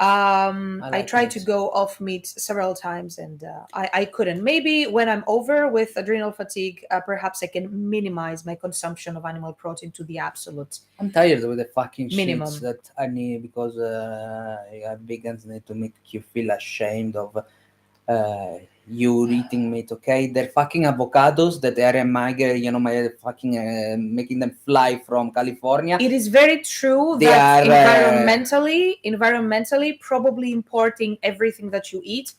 I I like tried to meat. go off meat several times and I couldn't. Maybe when I'm over with adrenal fatigue, perhaps I can minimize my consumption of animal protein to the absolute I'm tired with the fucking shits minimum. that I need because vegans need to make you feel ashamed of uh, you eating meat. Okay, they're fucking avocados that are my fucking making them fly from California. It is very true They that are environmentally, probably importing everything that you eat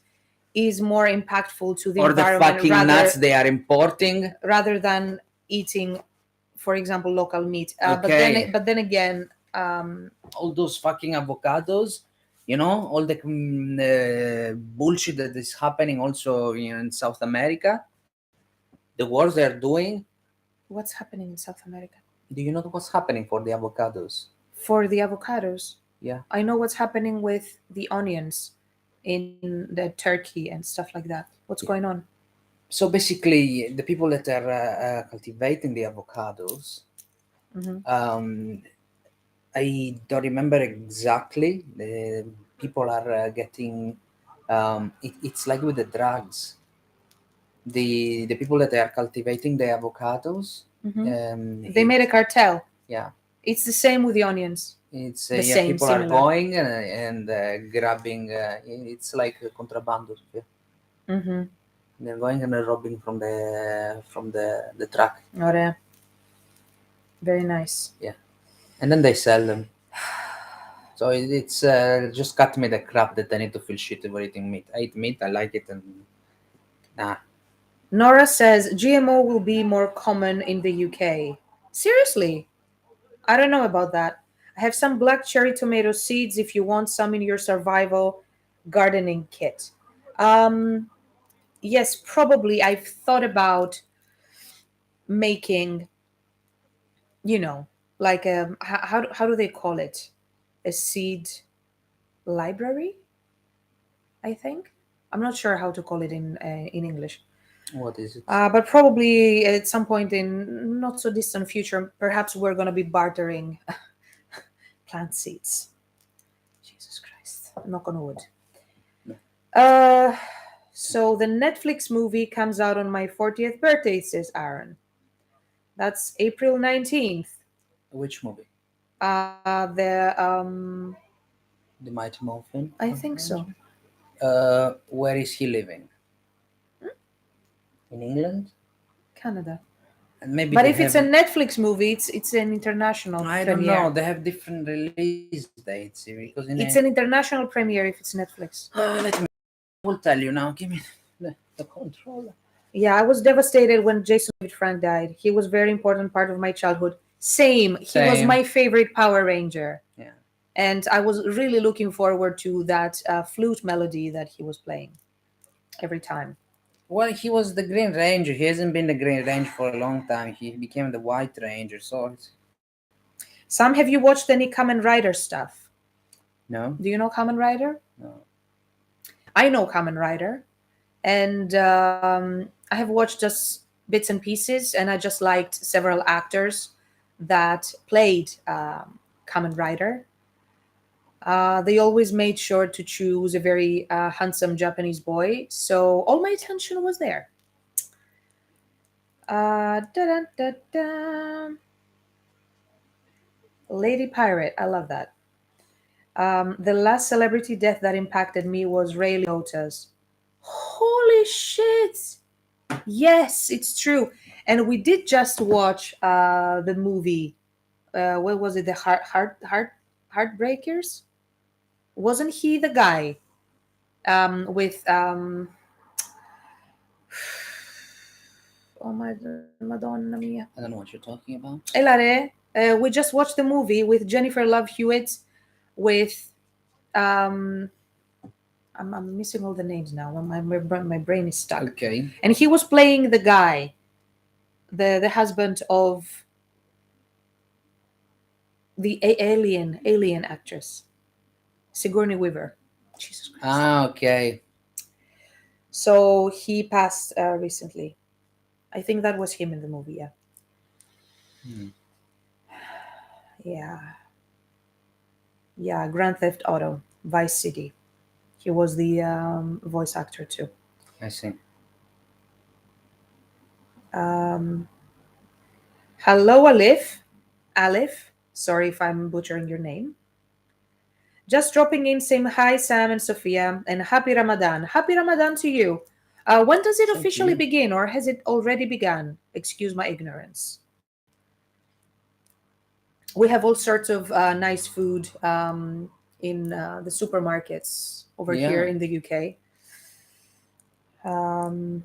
is more impactful to the or the environment fucking nuts they are importing. rather than eating, for example, local meat. Okay, But then again, all those fucking avocados, all the bullshit that is happening also in South America, the wars they're doing. what's happening in South America? Do you know what's happening for the avocados? For the avocados, Yeah. I know what's happening with the onions in the Turkey and stuff like that. What's Yeah. going on? So basically, the people that are cultivating the avocados, Hmm. I don't remember exactly. The people are getting. It's like with the drugs. The people that are cultivating the avocados, Hmm. They it made a cartel. yeah, It's the same with the onions. it's The yeah, same, people are similar. going and grabbing. It's like contrabando. Yeah. Mm-hmm. They're going and robbing from the truck. Ora, very nice. Yeah, and then they sell them. So it's just cut me the crap that I need to feel shit over eating meat. I eat meat, I like it, and nah. Nora says GMO will be more common in the UK. Seriously? I don't know about that. I have some black cherry tomato seeds if you want some in your survival gardening kit. Um, yes, probably. I've thought about making, you know, like how do they call it? A seed library, I think. I'm not sure how to call it in English. What is it? But probably at some point in not so distant future, perhaps we're going to be bartering plant seeds. Jesus Christ. Knock on wood. Uh, so the Netflix movie comes out on my 40th birthday, says Aaron. That's April 19th. Which movie? The The Mighty Morphin? I think so. Where is he living? In England? Canada. And maybe But they if it's have. a Netflix movie, it's an international I don't know. premiere. They have different release dates because in a. It's an international premiere if it's Netflix. Let me. I will tell you now. Give me the controller. Yeah, I was devastated when Jason David Frank died. He was a very important part of my childhood. Same. He was Same. my favorite Power Ranger. Yeah. And I was really looking forward to that flute melody that he was playing every time. Well, he was the Green Ranger. He hasn't been the Green Ranger for a long time. He became the White Ranger. So Sam, have you watched any Kamen Rider stuff? no, Do you know Kamen Rider? no. I know Kamen Rider. And I have watched just bits and pieces, and I just liked several actors that played Kamen Rider. They always made sure to choose a very handsome Japanese boy, so all my attention was there. Da-da-da-da. Lady Pirate, I love that. The last celebrity death that impacted me was Ray Liotta's. Holy shit! Yes, it's true. And we did just watch the movie. What was it? The Heartbreakers? Wasn't he the guy with oh my Madonna mia. I don't know what you're talking about. Elare, we just watched the movie with Jennifer Love Hewitt with um I'm missing all the names now. My brain is stuck. Okay. And he was playing the guy, the husband of the alien actress, Sigourney Weaver. Jesus Christ. Ah, okay. So he passed recently. I think that was him in the movie. Yeah. Hmm. Yeah. Yeah. Grand Theft Auto. Vice City. He was the voice actor too. I see. Um, Hello, Alif. Alif. Sorry if I'm butchering your name. Just dropping in saying hi, Sam and Sophia, and happy Ramadan. Happy Ramadan to you. When does it Same to officially you. begin, or has it already begun? Excuse my ignorance. We have all sorts of nice food in the supermarkets over here Yeah. in the UK. Um,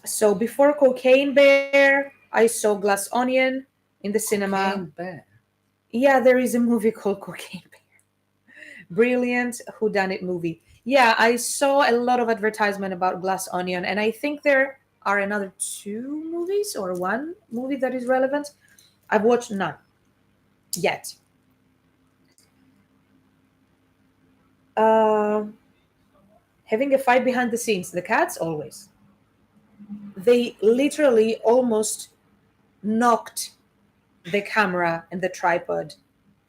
so before Cocaine Bear, I saw Glass Onion in the cinema. Cocaine bear. Yeah, there is a movie called Cocaine brilliant whodunit movie. Yeah, I saw a lot of advertisement about Glass Onion, and I think there are another two movies or one movie that is relevant. I've watched none yet. Uh, Having a fight behind the scenes, the cats always. They literally almost knocked the camera and the tripod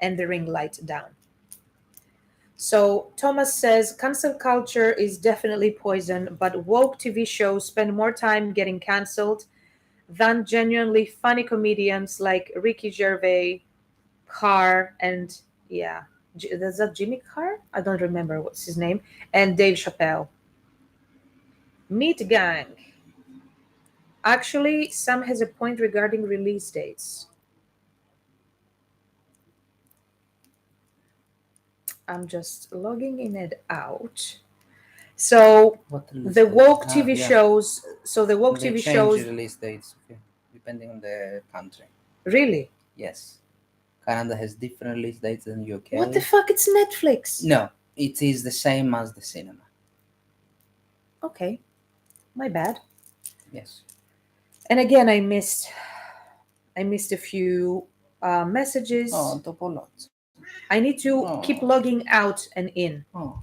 and the ring light down. So Thomas says cancel culture is definitely poison, but woke TV shows spend more time getting cancelled than genuinely funny comedians like Ricky Gervais, Carr, and yeah, is that Jimmy Carr? I don't remember what's his name, and Dave Chappelle. Meat Gang. Actually, Sam has a point regarding release dates. I'm just logging in and out. So What release the date? woke Ah, TV yeah. shows. So the woke They TV change the shows. release dates, okay, depending on the country. Really? Yes. Canada has different release dates than What the UK. fuck? It's Netflix. No, it is the same as the cinema. Okay, my bad. Yes. And again, I missed a few messages. Oh, Topolot. I need to Oh, keep logging out and in. oh.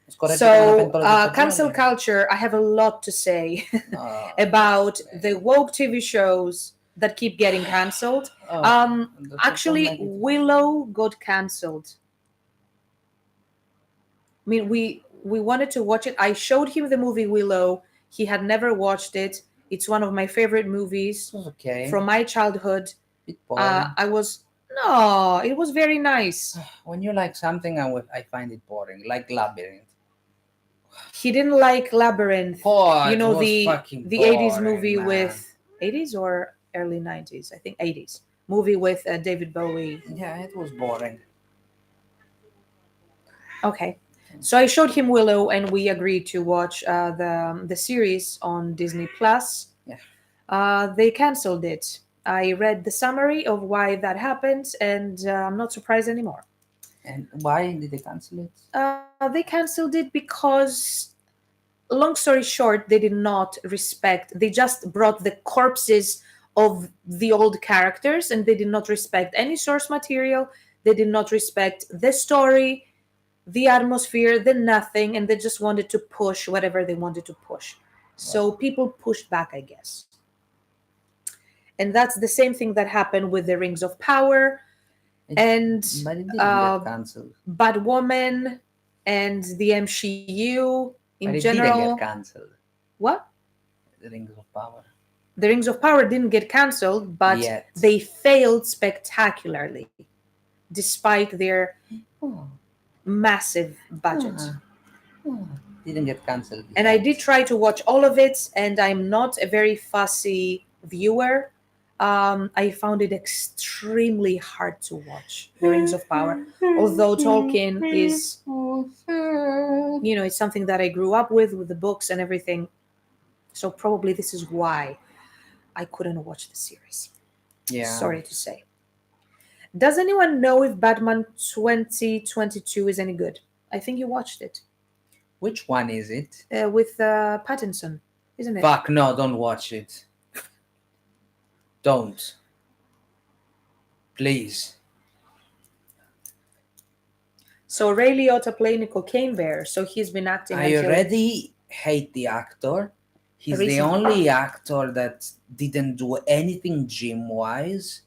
Scorretto che non ha So, pentole di cancel fagioli. culture, I have a lot to say Oh, about okay. the woke TV shows that keep getting cancelled. Oh, Um, that's so Actually, negative. Willow got cancelled. I mean, we wanted to watch it. I showed him the movie Willow. He had never watched it. It's one of my favorite movies It was okay. from my childhood. Bit boring. I was no, it was very nice. When you like something, I find it boring. Like Labyrinth. He didn't like Labyrinth. Oh, You it know was the fucking the 80s boring, movie man. with 80s or early 90s, I think 80s movie with David Bowie. Yeah, it was boring. Okay. So I showed him Willow and we agreed to watch the series on Disney Plus. Yeah. They canceled it. I read the summary of why that happened and I'm not surprised anymore. And why did they cancel it? They canceled it because, long story short, they did not respect, they just brought the corpses of the old characters and they did not respect any source material. They did not respect the story, the atmosphere, the nothing, and they just wanted to push whatever they wanted to push. So people pushed back, I guess. And that's the same thing that happened with the Rings of Power and But it didn't get cancelled. Batwoman and the MCU in But it didn't general. get cancelled. What? The Rings of Power. The Rings of Power didn't get cancelled, but Yet. they failed spectacularly despite their Oh. massive budget. Oh. Didn't get cancelled. And I did try to watch all of it, and I'm not a very fussy viewer. I found it extremely hard to watch The Rings of Power, although Tolkien is, it's something that I grew up with the books and everything. So probably this is why I couldn't watch the series. Yeah. Sorry to say. Does anyone know if Batman 2022 is any good? I think you watched it. Which one is it? With Pattinson, isn't it? Fuck no, don't watch it. Don't. Please. So Ray Liotta playing a cocaine bear, so he's been acting. I already hate the actor. He's the only actor that didn't do anything gym-wise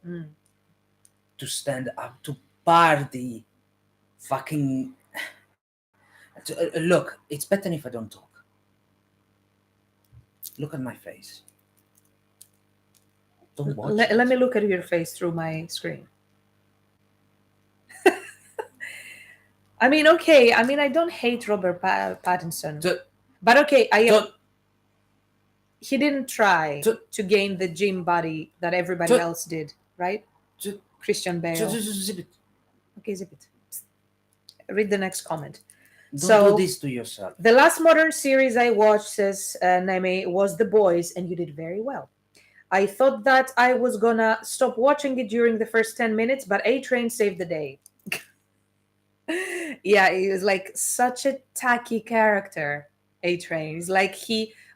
to stand up to party Fucking. Look, it's better if I don't talk. Look at my face. Don't watch it. Let me look at your face through my screen. I mean, okay. I mean, I don't hate Robert Pattinson, To, but okay, to, he didn't try to, to gain the gym body that everybody to, else did, right? to, Christian Bale. zip it. Okay, zip it. Read the next comment. Don't do So, this to yourself. the last modern series I watched, says Neme, was The Boys, and you did very well. I thought that I was gonna stop watching it during the first 10 minutes, but A Train saved the day. Yeah, he was like such a tacky character, A Train. He's like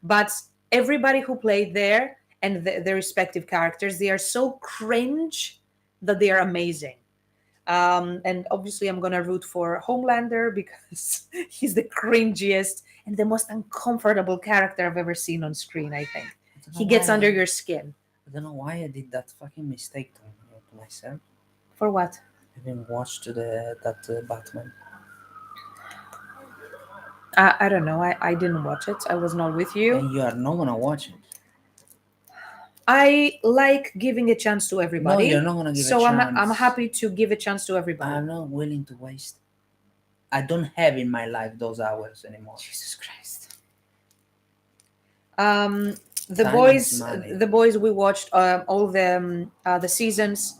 but everybody who played there and the respective characters, they are so cringe that they are amazing. And obviously, I'm gonna root for Homelander because he's the cringiest and the most uncomfortable character I've ever seen on screen. I think he gets under your skin. I don't know why I did that fucking mistake to myself. For what? Having watched that Batman. I don't know. I didn't watch it. I was not with you. And you are not gonna watch it. I like giving a chance to everybody. No, you're not gonna give so a chance. I'm happy to give a chance to everybody. I'm not willing to waste. I don't have in my life those hours anymore. Jesus Christ. The boys we watched all the seasons,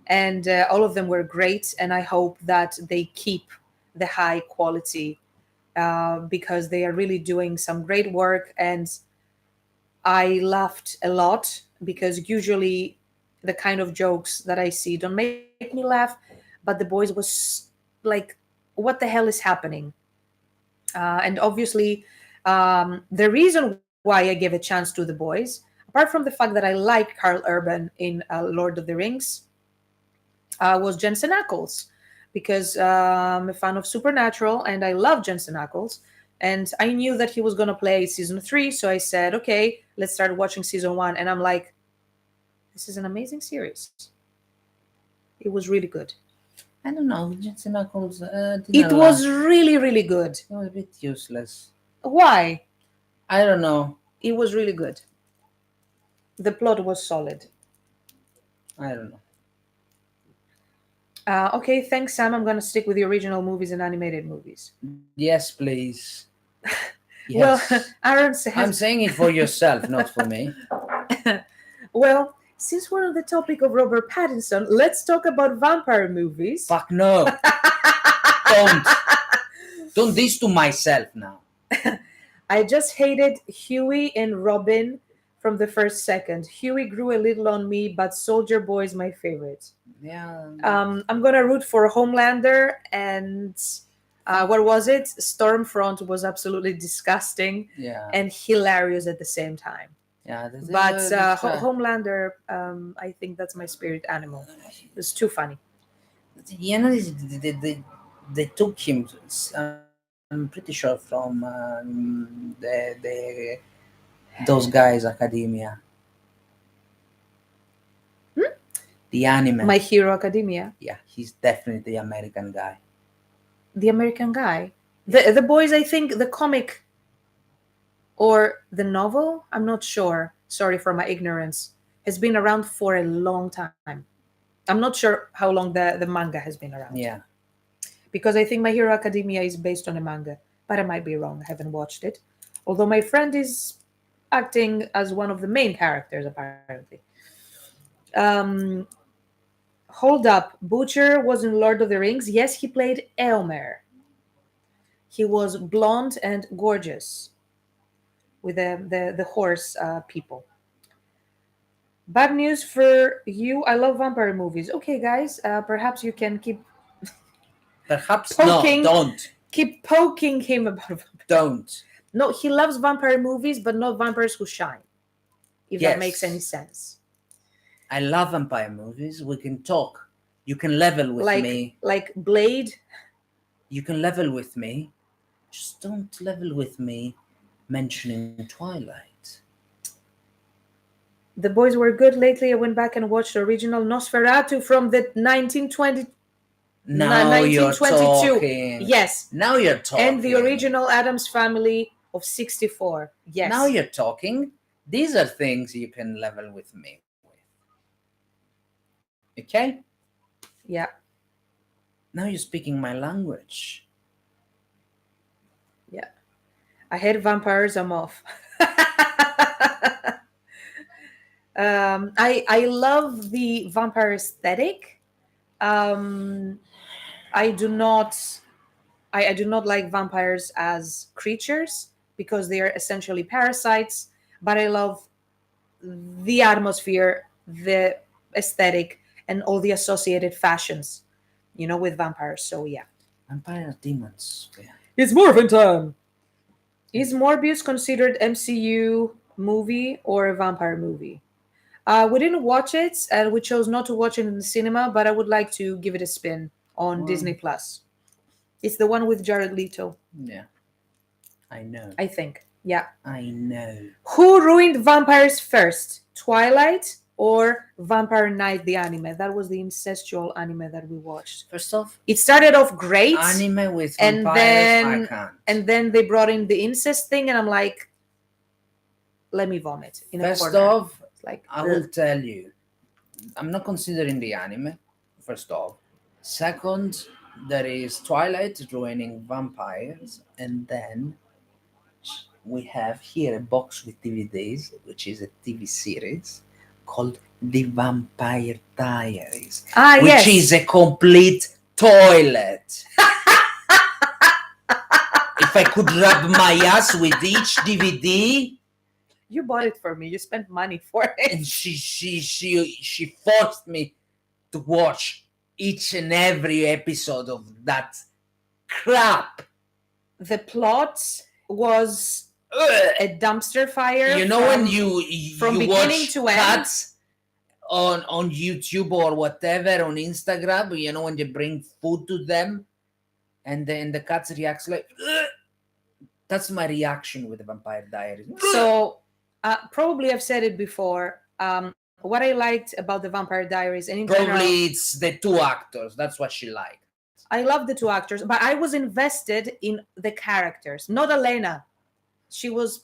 and all of them were great, and I hope that they keep the high quality because they are really doing some great work, and I laughed a lot because usually the kind of jokes that I see don't make me laugh, but the boys was like, what the hell is happening? And obviously, the reason why I gave a chance to the boys, apart from the fact that I like Carl Urban in Lord of the Rings, was Jensen Ackles, because I'm a fan of Supernatural and I love Jensen Ackles. And I knew that he was going to play season 3. So I said, okay, let's start watching season 1. And I'm like, this is an amazing series. It was really good. I don't know. Jensen Ackles. It was really, really good. It was a bit useless. Why? I don't know. It was really good. The plot was solid. I don't know. Okay, thanks, Sam. I'm going to stick with the original movies and animated movies. Yes, please. Yes. Well, Aaron says... I'm saying it for yourself, not for me. Well, since we're on the topic of Robert Pattinson, let's talk about vampire movies. Fuck no. Don't. Don't this to myself now. I just hated Huey and Robin from the first second. Huey grew a little on me, but Soldier Boy is my favorite. Yeah. I'm gonna root for Homelander, and what was it? Stormfront was absolutely disgusting and hilarious at the same time. Yeah, but Homelander, I think that's my spirit animal. It's too funny. You know, they took him. I'm pretty sure from those guys, Academia. The anime. My Hero Academia. Yeah, he's definitely the American guy. The American guy. The boys, I think the comic or the novel, I'm not sure. Sorry for my ignorance. Has been around for a long time. I'm not sure how long the manga has been around. Yeah. Because I think My Hero Academia is based on a manga, but I might be wrong. I haven't watched it. Although my friend is acting as one of the main characters, apparently. Hold up. Butcher was in Lord of the Rings. Yes, he played Elmer. He was blonde and gorgeous with the horse people. Bad news for you. I love vampire movies. Okay, guys, perhaps you can keep... Perhaps poking, no, don't. Keep poking him about vampires. Don't. No, he loves vampire movies, but not vampires who shine. If that makes any sense. I love vampire movies. We can talk. You can level with me. Like Blade. You can level with me. Just don't level with me mentioning Twilight. The boys were good lately. I went back and watched the original Nosferatu from the 1920. Now you're 1922. talking. Yes. Now you're talking. And the original Addams Family of 64. Yes. Now you're talking. These are things you can level with me with. Okay? Yeah. Now you're speaking my language. Yeah. I hate vampires, I'm off. I love the vampire aesthetic. I do not I do not like vampires as creatures because they are essentially parasites, but I love the atmosphere, the aesthetic, and all the associated fashions, with vampires. So yeah. Vampire demons. Yeah. It's Morphin time. Is Morbius considered MCU movie or a vampire movie? We didn't watch it, and we chose not to watch it in the cinema. But I would like to give it a spin on Disney Plus. It's the one with Jared Leto. Yeah. I know. I think. Yeah. I know. Who ruined vampires first? Twilight or Vampire Knight, the anime? That was the incestual anime that we watched. First off, it started off great. Anime with and vampires, then, I can't. And then they brought in the incest thing, and I'm like, let me vomit in a First corner. off, like, I will tell you, I'm not considering the anime. First off. Second, there is Twilight ruining vampires, and then we have here a box with DVDs, which is a TV series called The Vampire Diaries, which is a complete toilet. If I could rub my ass with each DVD. You bought it for me. You spent money for it. And she forced me to watch each and every episode of that crap. The plot was a dumpster fire. When you from beginning watch to cuts on YouTube or whatever, on Instagram, when they bring food to them, and then the cuts reacts like, that's my reaction with the Vampire Diaries. So probably I've said it before. What I liked about the Vampire Diaries, and in probably general, it's the two actors. That's what she liked. I love the two actors, but I was invested in the characters. Not Elena. She was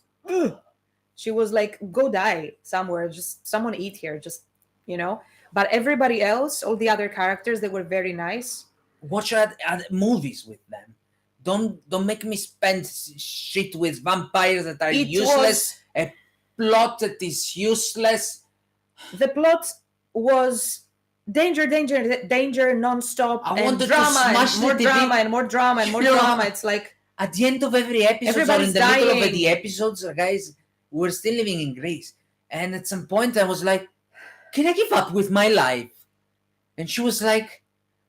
like, go die somewhere. Just someone eat here. Just, But everybody else, all the other characters, they were very nice. Watch movies with them. Don't make me spend shit with vampires that are useless. A plot that is useless. The plot was danger, non-stop, and drama, and more drama, and more drama, and more drama. It's like at the end of every episode, or in the middle of the episodes, guys, we're still living in Greece. And at some point, I was like, can I give up with my life? And she was like,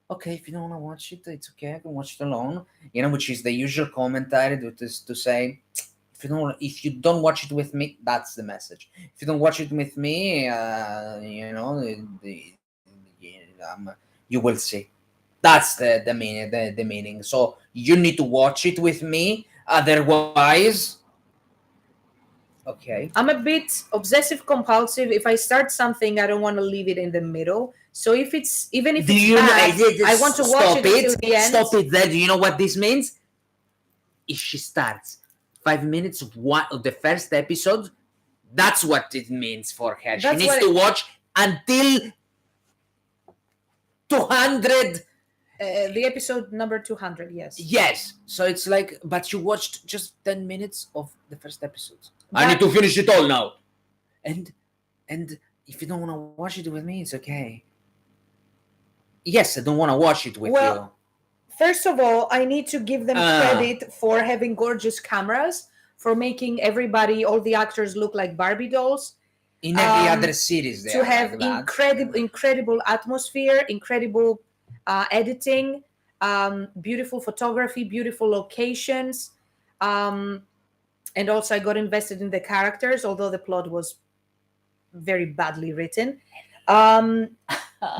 okay, if you don't want to watch it, it's okay. I can watch it alone. Which is the usual commentary to say, if you don't watch it with me, that's the message. If you don't watch it with me, you will see. That's the meaning. So you need to watch it with me. Otherwise, okay. I'm a bit obsessive compulsive. If I start something, I don't want to leave it in the middle. So if it's bad, I want to watch it until the end. Stop it there. Do you know what this means? If she starts 5 minutes of the first episode, that's what it means for her. She needs to watch until 200. The episode number 200, yes. Yes. So it's like, but you watched just 10 minutes of the first episode. I need to finish it all now. And if you don't want to watch it with me, it's okay. Yes, I don't want to watch it with you. First of all, I need to give them credit for having gorgeous cameras, for making all the actors look like Barbie dolls. In every other series, to have incredible atmosphere, incredible editing, beautiful photography, beautiful locations. And also I got invested in the characters, although the plot was very badly written.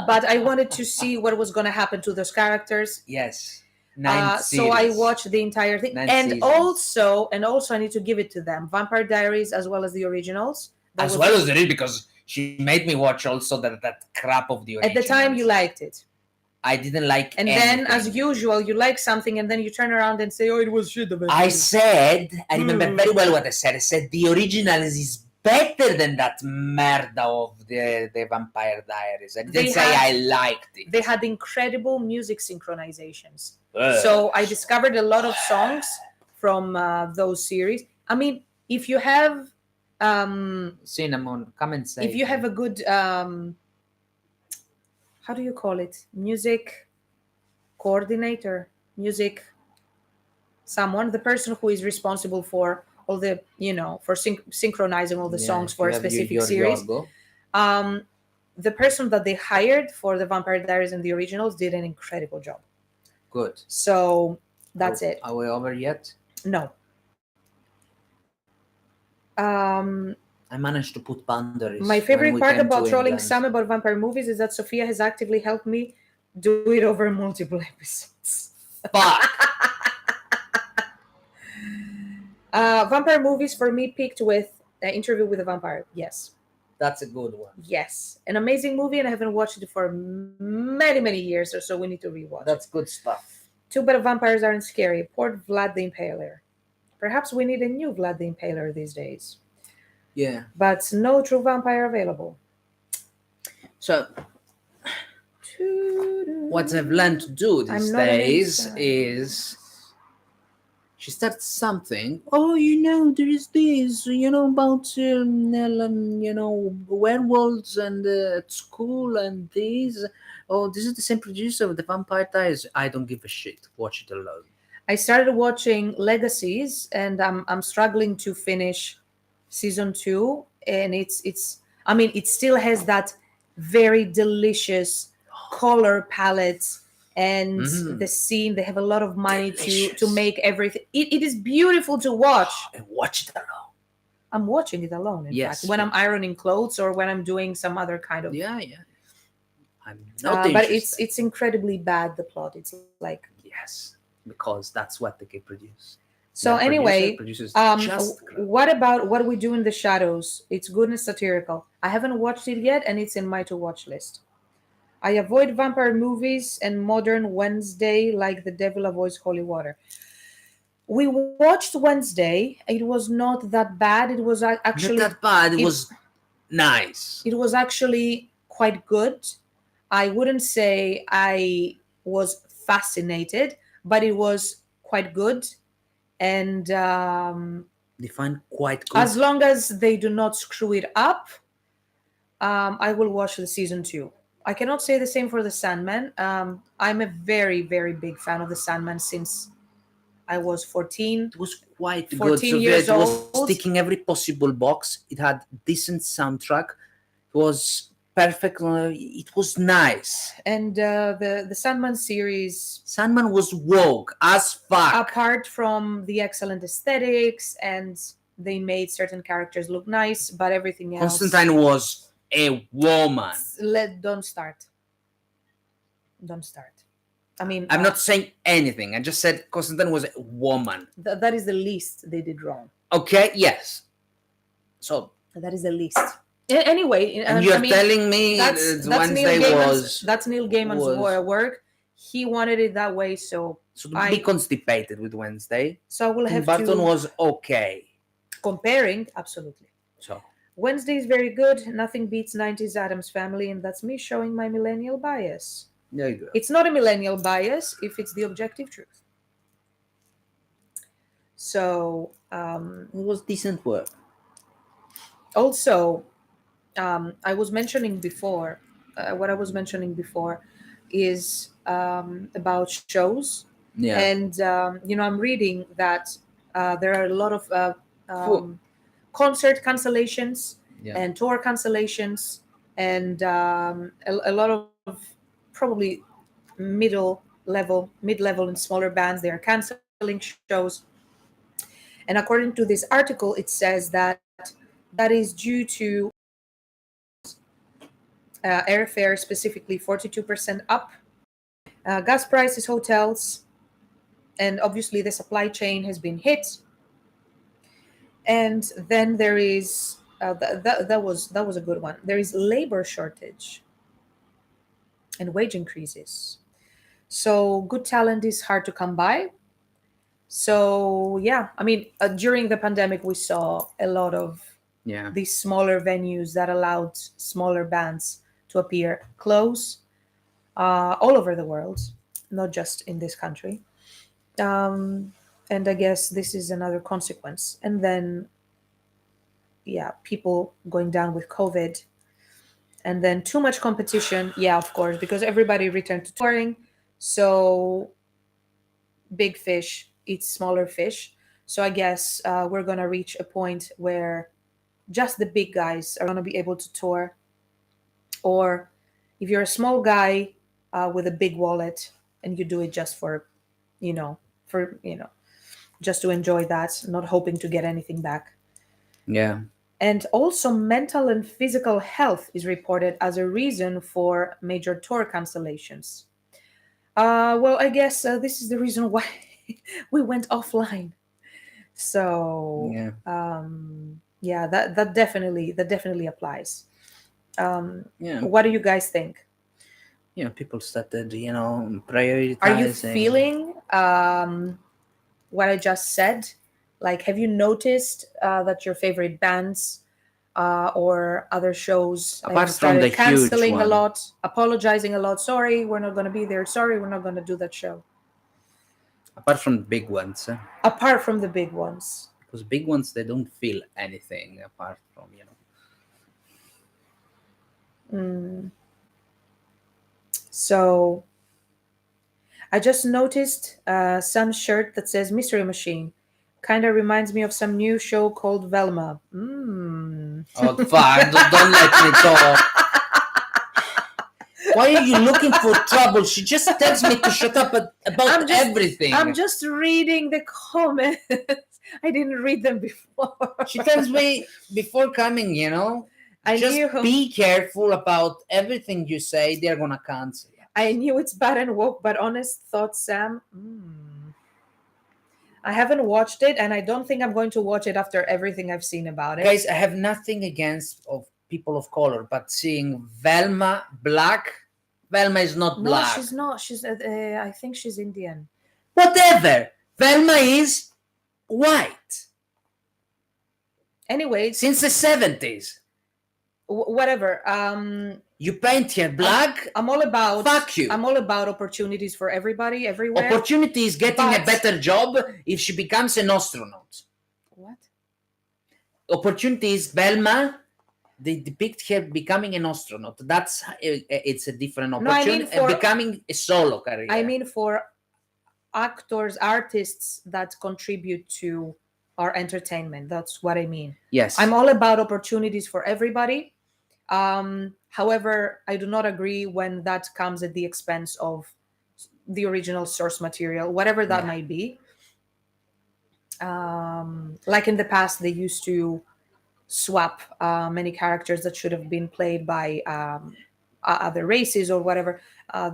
But I wanted to see what was going to happen to those characters. Yes. So I watched the entire thing. And also I need to give it to them. Vampire Diaries as well as the originals. As well as the originals, because she made me watch also that crap of the originals. At the time you liked it. I didn't like And anything. then, as usual, you like something, and then you turn around and say, "Oh, it was shit." I said, I remember very well what I said. I said the original is better than that merda of the Vampire Diaries. I didn't say I liked it. They had incredible music synchronizations. So I discovered a lot of songs from those series. I mean, if you have Cinnamon, come and say. if you have a good how do you call it? Music coordinator, music someone, the person who is responsible for all the, for synchronizing all the songs for a specific series. The person that they hired for the Vampire Diaries and the originals did an incredible job. Good. So that's it. Are we over yet? No. I managed to put boundaries. My favorite part about trolling Sam about vampire movies is that Sophia has actively helped me do it over multiple episodes. Fuck. Vampire movies for me peaked with Interview with a Vampire. Yes. That's a good one. Yes. An amazing movie, and I haven't watched it for many, many years or so. We need to rewatch That's good stuff. Too bad vampires aren't scary. Poor Vlad the Impaler. Perhaps we need a new Vlad the Impaler these days. Yeah. But no true vampire available. So, what I've learned to do these days is she starts something. Oh, there is this, about, werewolves and at school and this. Oh, this is the same producer of the Vampire Diaries. I don't give a shit. Watch it alone. I started watching Legacies, and I'm struggling to finish season 2, and it still has that very delicious color palette and the scene. They have a lot of money to make everything. It is beautiful to watch. And watch it alone. I'm watching it alone, in fact, when I'm ironing clothes or when I'm doing some other kind of I'm not but it's incredibly bad, the plot. It's like, yes, because that's what they can produce. So anyway, what about What We Do in the Shadows? It's good and satirical. I haven't watched it yet, and it's in my to-watch list. I avoid vampire movies and modern Wednesday like the devil avoids holy water. We watched Wednesday. It was not that bad. It was actually not that bad. It was nice. It was actually quite good. I wouldn't say I was fascinated, but it was quite good. And define quite good. As long as they do not screw it up, I will watch the season 2. I cannot say the same for the Sandman. I'm a very, very big fan of the Sandman since I was 14. It was quite 14 good. years it was old. ticking every possible box. It had decent soundtrack. It was perfect. It was nice. And the Sandman series, Sandman was woke as fuck. Apart from the excellent aesthetics, and they made certain characters look nice, but everything else. Constantine was a woman. Don't start. I mean, I'm not saying anything. I just said Constantine was a woman. That is the least they did wrong. Okay. Yes. So that is the least. Anyway, and you're telling me that's Wednesday that's Neil Gaiman's work. He wanted it that way, so don't be constipated with Wednesday. So I will have Burton was okay. Comparing, absolutely. So Wednesday is very good. Nothing beats 90s Addams Family, and that's me showing my millennial bias. There you go. It's not a millennial bias if it's the objective truth. So it was decent work. Also, I was mentioning before, what I was mentioning before is about shows. Yeah. And, I'm reading that there are a lot of concert cancellations and tour cancellations and a lot of probably mid-level and smaller bands. They are canceling shows. And according to this article, it says that is due to airfare, specifically 42% up, gas prices, hotels, and obviously the supply chain has been hit. And then there is that was a good one. There is labor shortage and wage increases. So good talent is hard to come by. So yeah, I mean, during the pandemic, we saw a lot of Yeah. these smaller venues that allowed smaller bands to appear close all over the world, not just in this country. Um, and I guess this is another consequence. And then, yeah, people going down with COVID, and then too much competition. Yeah, of course, because everybody returned to touring. So big fish eats smaller fish. So I guess we're going to reach a point where just the big guys are going to be able to tour. Or if you're a small guy with a big wallet and you do it just for, you know, for, just to enjoy that, not hoping to get anything back. Yeah. And also, mental and physical health is reported as a reason for major tour cancellations. Well, I guess this is the reason why we went offline. So, Yeah. yeah, that definitely applies. Yeah. What do you guys think? People started, Are you prioritizing. feeling what I just said? Like, have you noticed that your favorite bands or other shows have Apart from the started huge canceling a one, lot, apologizing a lot? Sorry, we're not going to be there. Sorry, we're not going to do that show. apart from the big ones, Apart from the big ones. because big ones they don't feel anything apart from Mm. So I just noticed some shirt that says Mystery Machine. Kind of reminds me of some new show called Velma. Mm. Oh fuck! Don't let me talk. Why are you looking for trouble? She just tells me to shut up about everything. I'm just reading the comments. I didn't read them before. She tells me before coming, I just knew be careful about everything you say. They're gonna cancel. I knew it's bad and woke, but honest thought, Sam. I haven't watched it, and I don't think I'm going to watch it after everything I've seen about it. Guys, I have nothing against of people of color, but seeing Velma black, Velma is not No, black. she's not. She's. I think she's Indian. Whatever. Velma is white Anyways, since the 70s. Whatever. You paint her black. I'm all about. Fuck you. I'm all about opportunities for everybody, everywhere. Opportunity is getting a But- better job if she becomes an astronaut. What? Opportunity is Velma. They depict her becoming an astronaut. It's a different No, I opportunity. mean for- and becoming a solo career. I mean for actors, artists that contribute to our entertainment. That's what I mean. yes. I'm all about opportunities for everybody. However, I do not agree when that comes at the expense of the original source material, whatever that Yeah. might be. Like in the past, they used to swap many characters that should have been played by other races or whatever.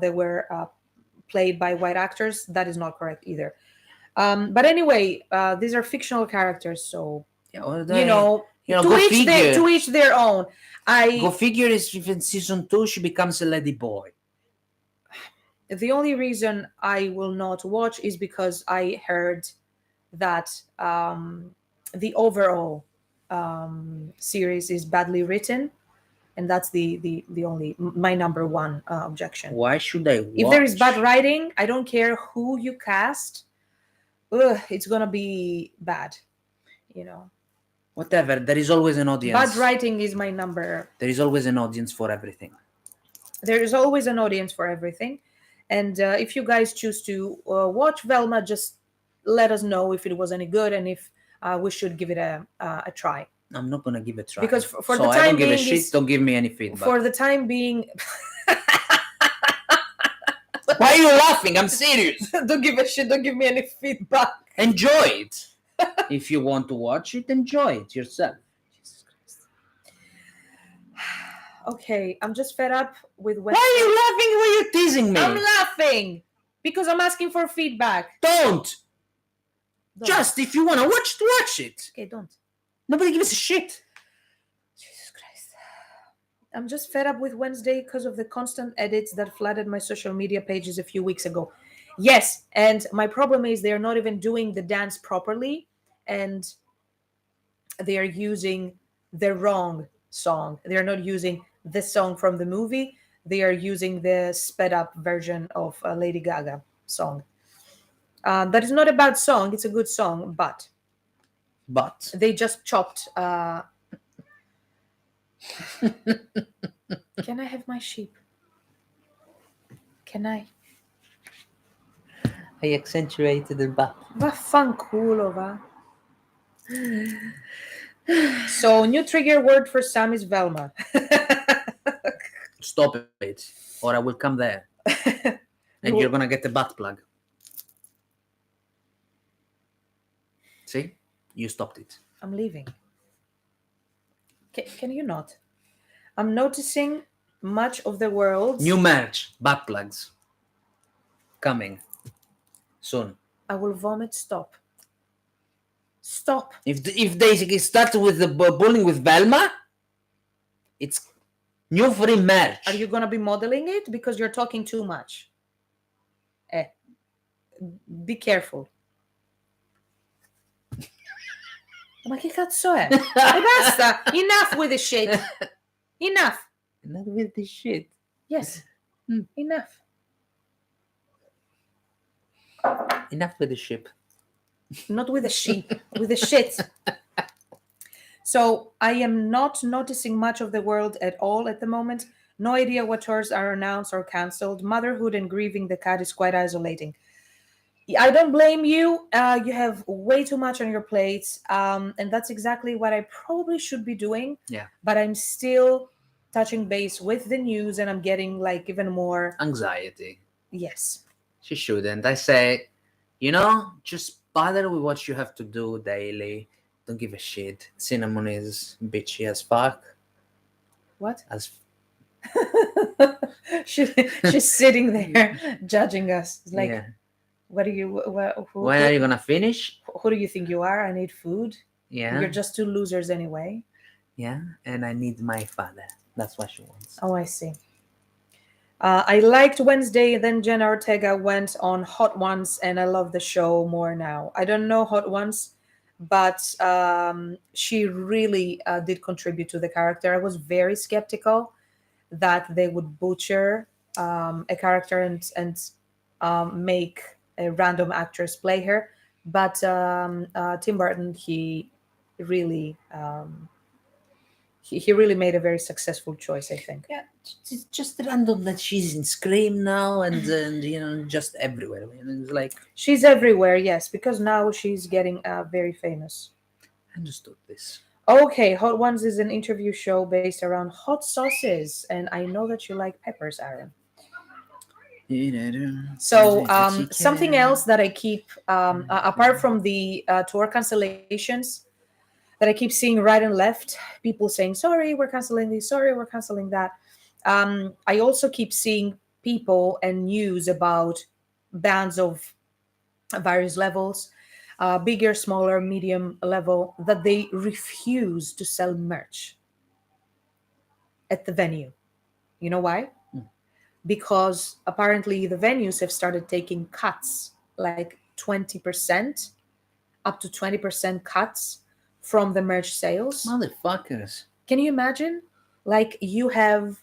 They were played by white actors. That is not correct either. But anyway, these are fictional characters, so go to each their own. Go figure is if in season 2 she becomes a lady boy. The only reason I will not watch is because I heard that the overall series is badly written, and that's the only my number one objection. Why should I watch? If there is bad writing, I don't care who you cast. It's gonna be bad, Whatever, there is always an audience. Bad writing is my number. There is always an audience for everything. There is always an audience for everything. And if you guys choose to watch Velma, just let us know if it was any good and if we should give it a try. I'm not gonna give it a try. Because for so the I time don't give a being, shit. Don't give me any feedback. For the time being, Why are you laughing? I'm serious. don't give a shit. Don't give me any feedback. Enjoy it. If you want to watch it, enjoy it yourself. Jesus Christ. Okay, I'm just fed up with when. Why are you laughing? Why are you teasing me? I'm laughing because I'm asking for feedback. Don't. Don't. Just if you want to watch it. Okay, don't. Nobody gives a shit. Jesus Christ. I'm just fed up with Wednesday because of the constant edits that flooded my social media pages a few weeks ago. Yes, and my problem is they're not even doing the dance properly, and they are using the wrong song. They're not using the song from the movie. They are using the sped up version of a Lady Gaga song. That is not a bad song. It's a good song, but But they just chopped. Can I have my sheep? Can I? I accentuated the but. Vaffanculo, va. So, new trigger word for Sam is Velma. Stop it, or I will come there, and you're gonna get the butt plug. See, you stopped it. I'm leaving. Can you not? I'm noticing much of the world. New merch, butt plugs, coming soon. I will vomit. Stop. Stop. If they start with the bullying with Velma, it's new free merch. Are you gonna be modeling it? Because you're talking too much. Be careful. Ma che cazzo è? E basta! Enough with the shit! Enough! Not with this shit. Yes. Enough. Enough with the ship. Not with the sheep, with the shit. So I am not noticing much of the world at all at the moment. No idea what tours are announced or cancelled. Motherhood and grieving the cat is quite isolating. I don't blame you. You have way too much on your plate. And that's exactly what I probably should be doing. Yeah. But I'm still touching base with the news and I'm getting like even more Anxiety. Yes. She shouldn't. I say, just bother with what you have to do daily. Don't give a shit. Cinnamon is bitchy as fuck. What? As she's sitting there judging us. It's like, yeah. what are you? When are you gonna finish? Who do you think you are? I need food. Yeah. You're just two losers anyway. Yeah, and I need my father. That's what she wants. Oh, I see. I liked Wednesday, then Jenna Ortega went on Hot Ones, and I love the show more now. I don't know Hot Ones, but she really did contribute to the character. I was very skeptical that they would butcher a character and make a random actress play her. But Tim Burton, he really he really made a very successful choice, I think. Yeah, it's just random that she's in Scream now and just everywhere. It's like she's everywhere, yes, because now she's getting very famous. I understood this. Okay, Hot Ones is an interview show based around hot sauces, and I know that you like peppers, Aaron. So something else that I keep, apart from the tour cancellations, that I keep seeing right and left, people saying, sorry, we're canceling this, sorry, we're canceling that. I also keep seeing people and news about bands of various levels, bigger, smaller, medium level, that they refuse to sell merch at the venue. You know why? Because apparently the venues have started taking cuts, like 20%, up to 20% cuts from the merch sales. Motherfuckers. Can you imagine? Like you have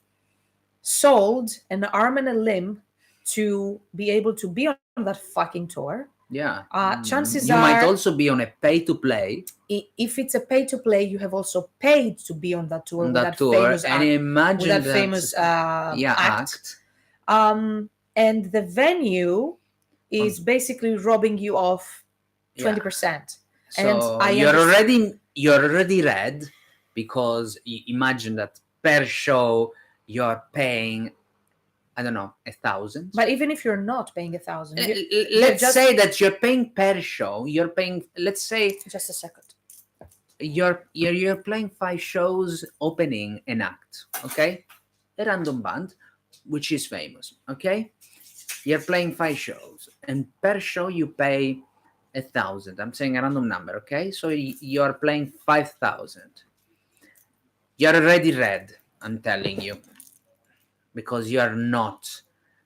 sold an arm and a limb to be able to be on that fucking tour. Yeah. Chances you are, might also be on a pay-to-play. If it's a pay-to-play, you have also paid to be on that tour. On with that tour, famous and act, imagine with that famous act. And the venue is basically robbing you off 20%. Yeah. And So you're already red, because imagine that per show you're paying, I don't know, 1,000. But even if you're not paying 1,000, let's say that you're paying per show. You're paying. Let's say just a second. You're playing 5 shows, opening an act. Okay, a random band, which is famous. Okay, you're playing 5 shows, and per show you pay 1,000. I'm saying a random number. Okay, so you're playing 5,000. You're already red. I'm telling you, because you are not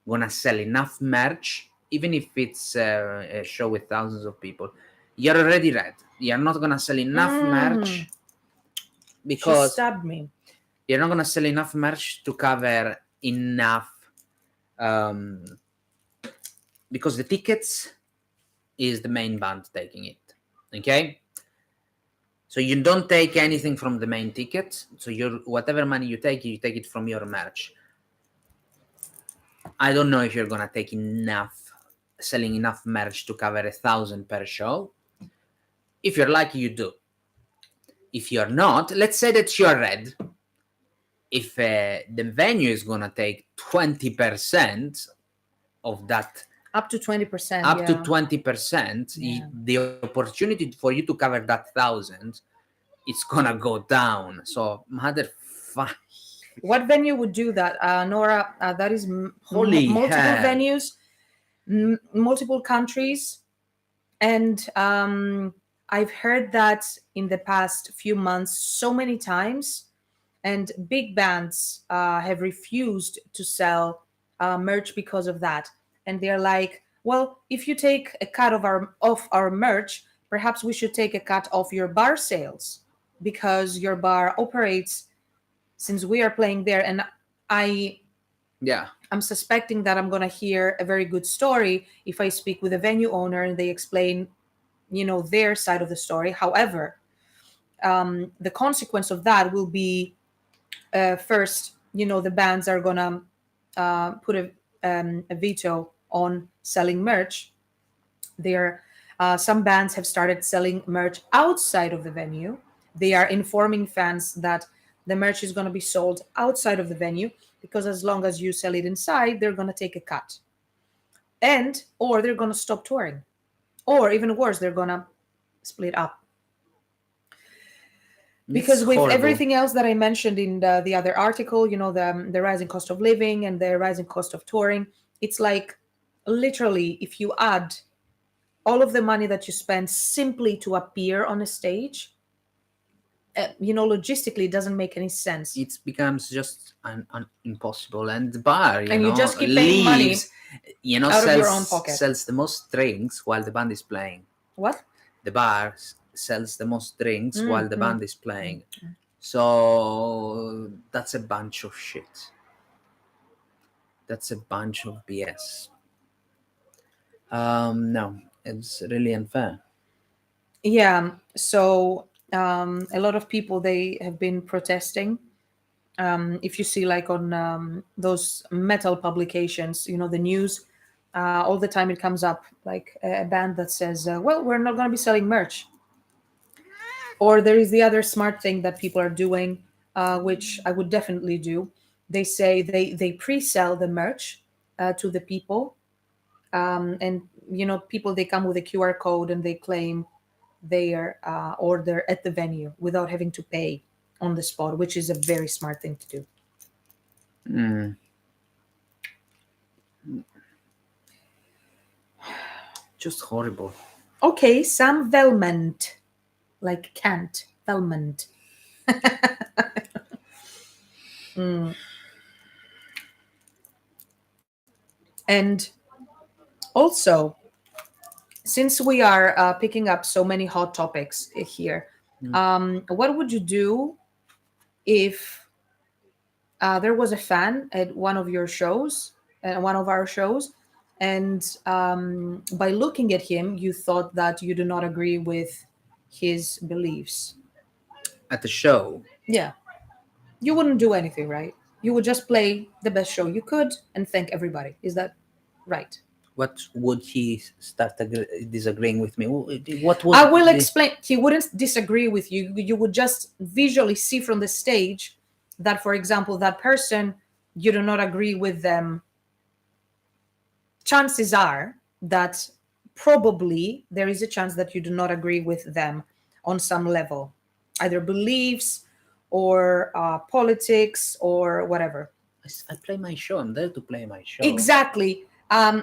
gonna sell enough merch, even if it's a show with thousands of people. You're already red. You're not gonna sell enough merch She because stabbed me. you're not gonna sell enough merch to cover enough. Um, because the tickets is the main band taking it. Okay. So you don't take anything from the main ticket. So your whatever money you take it from your merch. I don't know if you're gonna take enough, selling enough merch to cover 1,000 per show. If you're lucky, you do. If you're not, let's say that you're red. If the venue is gonna take 20% of that, Up to 20%. up to Yeah. 20%, Yeah. the opportunity for you to cover that 1,000, it's gonna go down. So motherfucker. What venue would do that, Nora? That is Holy multiple hell. venues, multiple countries, and I've heard that in the past few months so many times, and big bands have refused to sell merch because of that, and they're like, well, if you take a cut of our merch, perhaps we should take a cut of your bar sales, because your bar operates since we are playing there. And I Yeah. I'm suspecting that I'm going to hear a very good story if I speak with a venue owner and they explain, their side of the story. However, the consequence of that will be, first, the bands are going to put a veto on selling merch. There, some bands have started selling merch outside of the venue. They are informing fans that the merch is going to be sold outside of the venue, because as long as you sell it inside, they're going to take a cut, and or they're going to stop touring, or even worse, they're going to split up. Because It's with horrible. everything else that I mentioned in the other article, the rising cost of living and the rising cost of touring, it's like, literally, if you add all of the money that you spend simply to appear on a stage, logistically, it doesn't make any sense. It becomes just impossible. And the bar, And you just keep paying money out of your own pocket. sells the most drinks while the band is playing. What? The bar sells the most drinks while the band is playing. Mm. So that's a bunch of shit. That's a bunch of BS. No, it's really unfair. Yeah. So a lot of people, they have been protesting. If you see, like, on those metal publications, the news, all the time it comes up, like a band that says, well, we're not going to be selling merch. Or there is the other smart thing that people are doing, which I would definitely do. They say they pre-sell the merch to the people, and people, they come with a QR code and they claim their order at the venue without having to pay on the spot, which is a very smart thing to do. Just horrible. Okay, Sam Velment, like Kant Velment. And also, since we are picking up so many hot topics here, what would you do if there was a fan at one of your shows, one of our shows, and by looking at him, you thought that you do not agree with his beliefs? At the show, Yeah. You wouldn't do anything, right? You would just play the best show you could and thank everybody. Is that right? what would he start disagreeing with me? What was I will explain. He wouldn't disagree with you. You would just visually see from the stage that, for example, that person, you do not agree with them. Chances are that probably there is a chance that you do not agree with them on some level, either beliefs or politics or whatever. I play my show. I'm there to play my show. Exactly.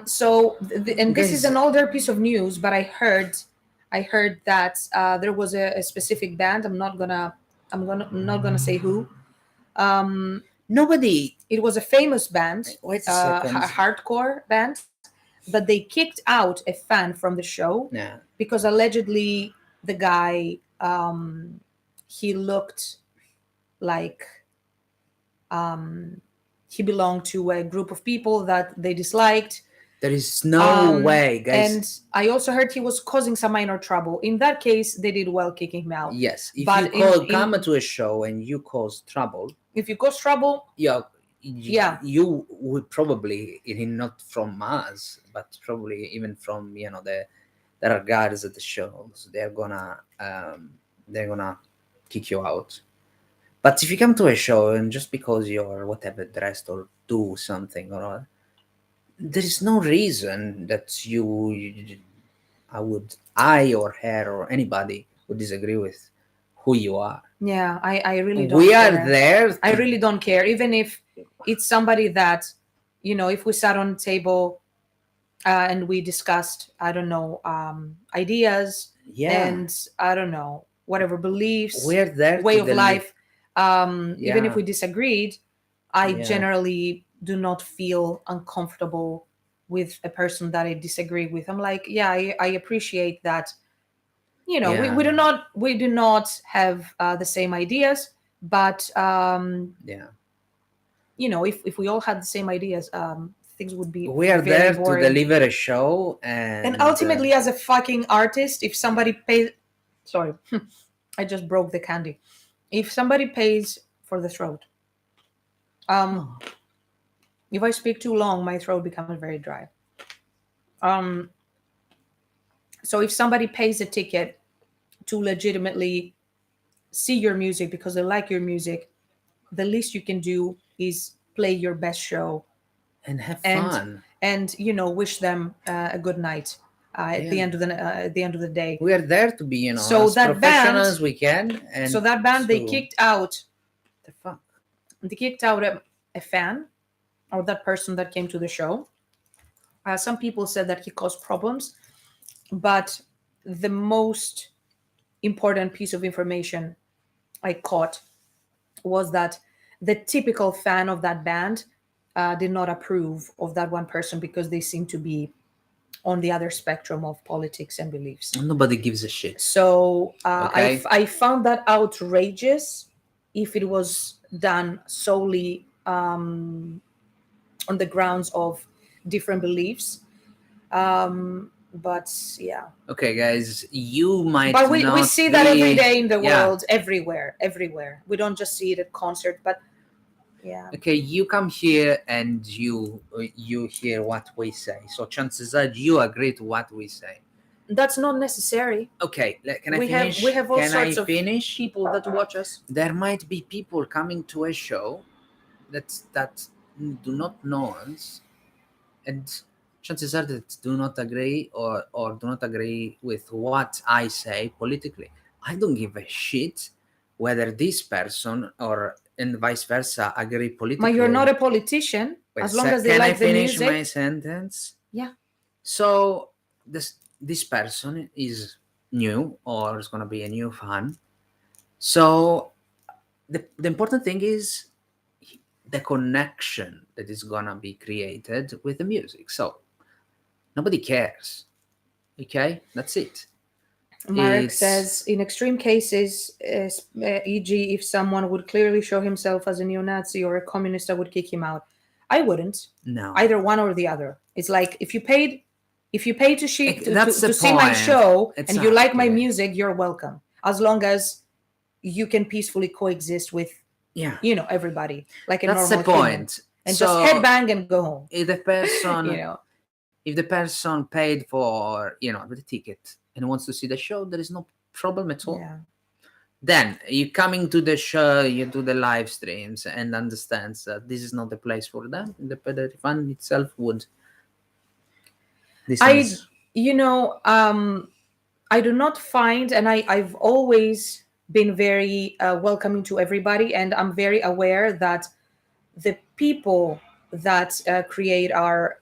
So, and this is Guys- an older piece of news, but I heard that there was a specific band. I'm not gonna say who. Nobody. It was a famous band, Wait a second. a hardcore band, that they kicked out a fan from the show Yeah. because allegedly the guy, he looked like, he belonged to a group of people that they disliked. There is no way, And guys. I also heard he was causing some minor trouble. In that case, they did well kicking him out. Yes, if you But come to a show and you cause trouble, if you cause trouble, yeah, yeah, you would probably, not from us, but probably even from there are guys at the shows. They're gonna kick you out. But if you come to a show and just because you're whatever dressed or do something or there is no reason that I or her or anybody would disagree with who you are. yeah, I really don't We care. are there. I really don't care, even if it's somebody that, if we sat on a table, and we discussed, I don't know, ideas, Yeah. and I don't know, whatever beliefs, We're there way to of deli- life. Even if Yeah. we disagreed, I Yeah. generally do not feel uncomfortable with a person that I disagree with. I'm like, yeah, I appreciate that. Yeah. We do not have the same ideas, but Yeah. if we all had the same ideas, things would be We are very there boring. to deliver a show and Ultimately, as a fucking artist, if somebody pays, sorry, I just broke the candy. If somebody pays for the throat, oh, if I speak too long, my throat becomes very dry. Um, so if somebody pays a ticket to legitimately see your music because they like your music, the least you can do is play your best show and have and fun. wish them a good night at the Yeah. end of the day. We are there to be, So as that professional band- as we can. And So that band, they kicked out the fuck. a fan, or that person that came to the show. Some people said that he caused problems, but the most important piece of information I caught was that the typical fan of that band did not approve of that one person because they seem to be on the other spectrum of politics and beliefs. Nobody gives a shit. So Okay. I found that outrageous if it was done solely on the grounds of different beliefs. But yeah. Okay, guys, you might. But we not see that every be- day in the Yeah. world, everywhere. We don't just see it at concert, but yeah. Okay, you come here and you hear what we say. So chances are you agree to what we say. That's not necessary. Okay, can I we finish? have all Can sorts I of finish? people that watch us. There might be people coming to a show that do not know us, and chances are that do not agree or do not agree with what I say politically. I don't give a shit whether this person or and vice versa agree politically. But you're not a politician. Wait, as long as they can like I the finish music. my sentence? Yeah. So this person is new or is gonna be a new fan. So the important thing is the connection that is gonna be created with the music. So nobody cares. Okay, that's it. Marek says, in extreme cases, e.g., if someone would clearly show himself as a neo-Nazi or a communist, I would kick him out. I wouldn't. No. Either one or the other. It's like if you paid to That's the to see my point. show It's and you like my okay. music, you're welcome. As long as you can peacefully coexist with Yeah. everybody like a That's normal the human. point. And So, just headbang and go home. If the person You if the person paid for the ticket and wants to see the show, there is no problem at all. Yeah. Then you coming to the show, you do the live streams and understands that this is not the place for them. The fan itself would. I do not find, and I've always been very welcoming to everybody, and I'm very aware that the people that create our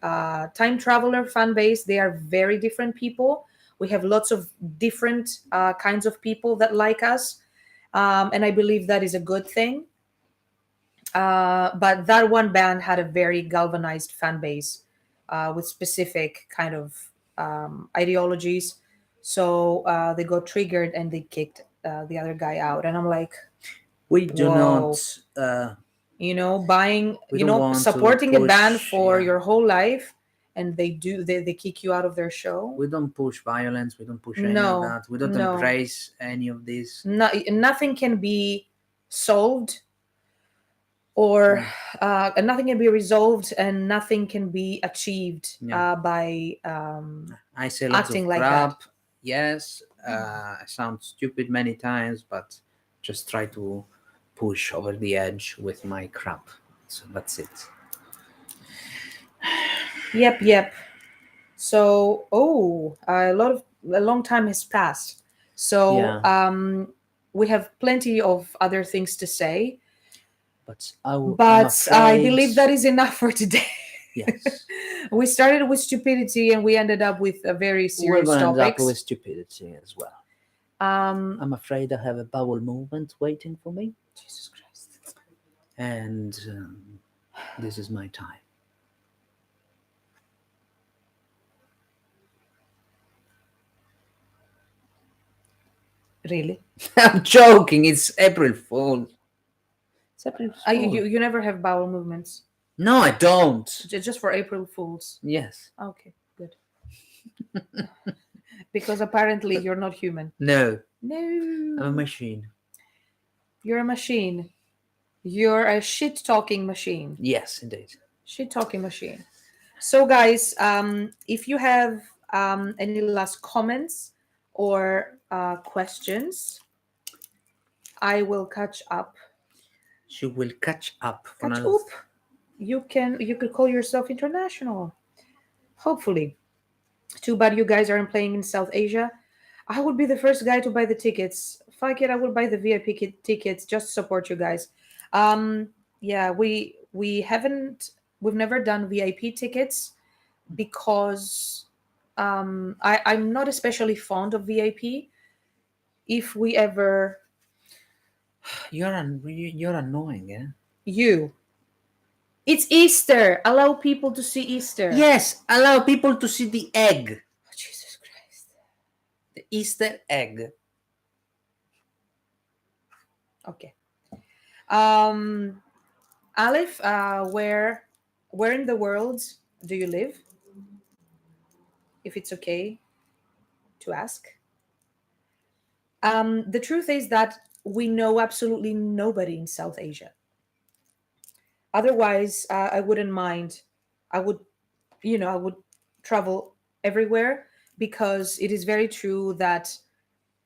time traveler fan base, they are very different people. We have lots of different kinds of people that like us, and I believe that is a good thing. But that one band had a very galvanized fan base with specific kind of ideologies. So they got triggered and they kicked the other guy out. And I'm like, We do whoa, not. buying, We don't want to supporting a band push. for Yeah, your whole life, and they kick you out of their show. we don't push violence. We don't push any of No, that. We don't no, embrace any of this. no, nothing can be solved or No. nothing can be resolved and nothing can be achieved Yeah. by I say lots acting of like that. crap. Yes, I sound stupid many times, but just try to push over the edge with my crap. So that's it. Yep, yep. So, a long time has passed. So, Yeah, we have plenty of other things to say, but I'm but I afraid. believe that is enough for today. Yes, We started with stupidity and we ended up with very we're serious gonna end up with topics. stupidity as well. Um, I'm afraid I have a bowel movement waiting for me, Jesus Christ. and this is my time. Really? I'm joking. It's April Fool. It's April Fool. You never have bowel movements. No, I don't. Just for April Fools. Yes. Okay, good. Because apparently you're not human. No, No. I'm a machine. You're a machine. You're a shit talking machine. Yes, indeed. Shit talking machine. So, guys, if you have any last comments or questions, I will catch up. She will catch up. Catch up. You could call yourself international. Hopefully. Too bad you guys aren't playing in South Asia. I would be the first guy to buy the tickets. Fuck it, I would buy the VIP tickets just to support you guys. Um, yeah, we've never done VIP tickets because I'm not especially fond of VIP. If we ever You're annoying, eh? you, it's Easter. Allow people to see Easter. Yes, allow people to see the egg, Oh, Jesus Christ. the Easter egg. Okay. Um, Aleph, where in the world do you live? If it's okay to ask. The truth is that we know absolutely nobody in South Asia. Otherwise, I wouldn't mind. I would, I would travel everywhere because it is very true that,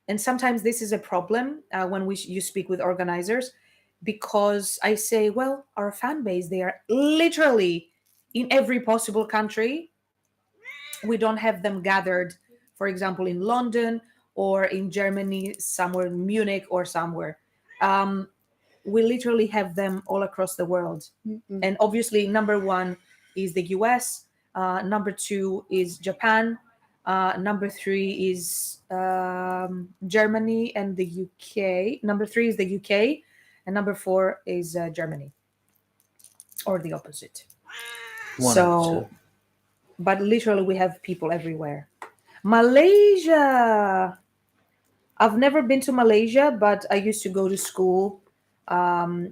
and sometimes this is a problem when you speak with organizers, because I say, well, our fan base, they are literally in every possible country. We don't have them gathered, for example, in London or in Germany, somewhere in Munich or somewhere. Um, we literally have them all across the world. And obviously, number one is the US, number two is Japan, number three is Germany and the UK. Number three is the UK, and number four is Germany, or the opposite. One of the two. So, but literally, we have people everywhere. Malaysia. I've never been to Malaysia, but I used to go to school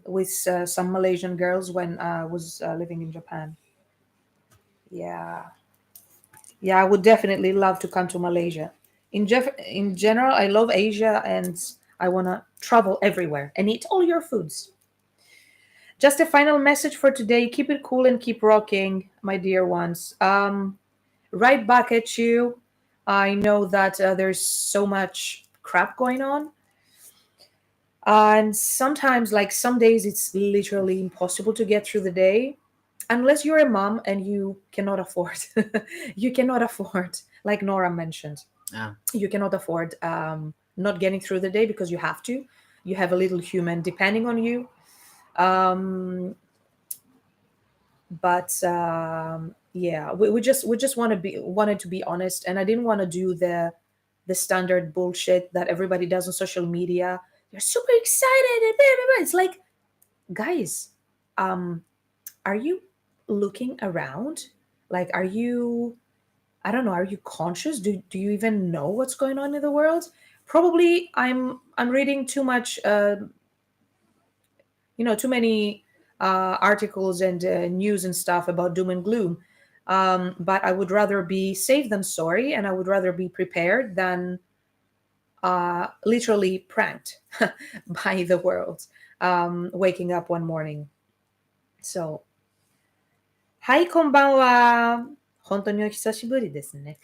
with some Malaysian girls when I was living in Japan. Yeah, yeah, I would definitely love to come to Malaysia. In general, I love Asia and I wanna travel everywhere and eat all your foods. Just a final message for today: keep it cool and keep rocking, my dear ones. Right back at you. I know that there's so much crap going on. And sometimes, like some days, it's literally impossible to get through the day unless you're a mom and you cannot afford. You cannot afford, like Nora mentioned, Ah, you cannot afford not getting through the day because you have to. You have a little human depending on you. Um, but yeah, we just wanted to be honest, and I didn't want to do the standard bullshit that everybody does on social media. You're super excited and blah, blah, blah. It's like, guys, Are you looking around? Like, are you, I don't know, are you conscious? Do you even know what's going on in the world? Probably I'm reading too much, too many articles and news and stuff about doom and gloom. But I would rather be safe than sorry, and I would rather be prepared than literally pranked by the world, waking up one morning. So, はい、こんばんは。本当にお久しぶりですね。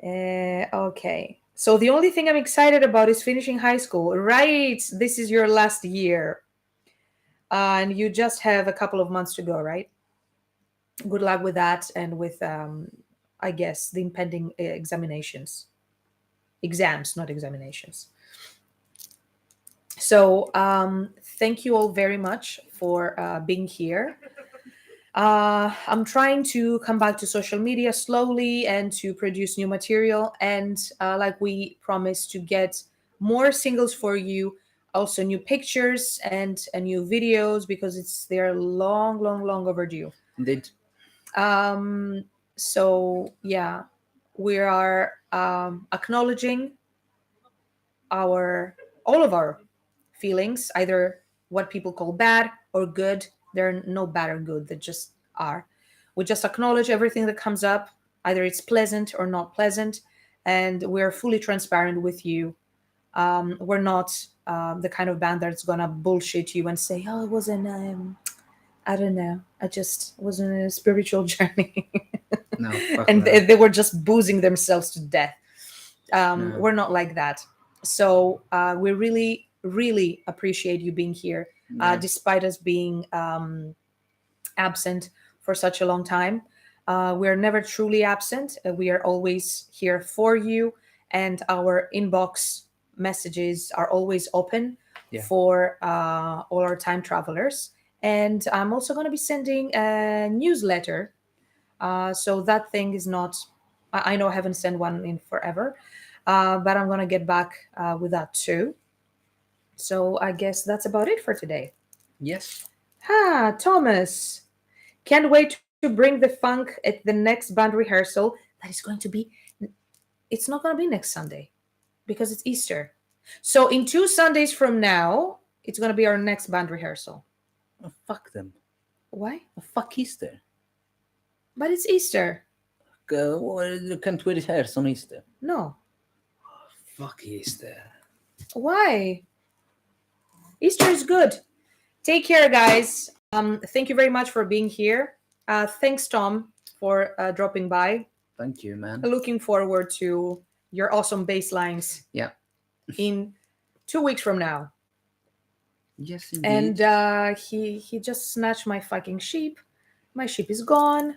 Okay. So the only thing I'm excited about is finishing high school. Right. This is your last year. And you just have a couple of months to go, right? Good luck with that and with, I guess, the impending examinations. Exams, not examinations. So thank you all very much for being here. I'm trying to come back to social media slowly and to produce new material. And like we promised, to get more singles for you, also new pictures and new videos, because they're long, long, long overdue. Indeed. So yeah, we are acknowledging all of our feelings, either what people call bad or good. There are no bad or good, they just are. We just acknowledge everything that comes up, either it's pleasant or not pleasant, and we're fully transparent with you. We're not the kind of band that's gonna bullshit you and say, "Oh, it wasn't. I don't know. I just was on a spiritual journey," No, fuck and that. they were just boozing themselves to death. No. We're not like that. So we really, really appreciate you being here, Yeah. despite us being absent for such a long time. We're never truly absent. We are always here for you, and our inbox messages are always open Yeah. for all our time travelers. And I'm also going to be sending a newsletter. So that thing is not, I know I haven't sent one in forever, but I'm going to get back with that too. So I guess that's about it for today. Yes. Thomas. Can't wait to bring the funk at the next band rehearsal. That is going to be, it's not going to be next Sunday because it's Easter. So in 2 Sundays from now, it's going to be our next band rehearsal. Oh, fuck them. Why? Oh, fuck Easter. But it's Easter. You can't wear hair on Easter. No. Fuck Easter. Why? Easter is good. Take care, guys. Thank you very much for being here. Thanks, Tom, for dropping by. Thank you, man. Looking forward to your awesome bass lines. Yeah. In 2 weeks from now. Yes, indeed. And he just snatched my fucking sheep. My sheep is gone.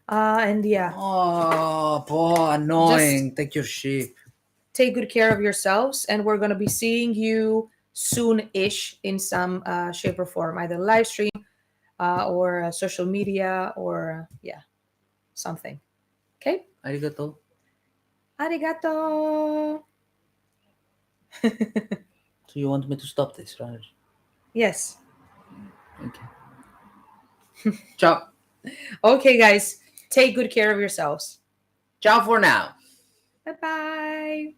And yeah. Oh, boy, annoying. Take your sheep. Take good care of yourselves, and we're gonna be seeing you soon-ish in some shape or form, either live stream or social media or yeah, something. Okay. Arigato. Arigato. So you want me to stop this, right? Yes. Okay. Ciao. Okay, guys. Take good care of yourselves. Ciao for now. Bye bye.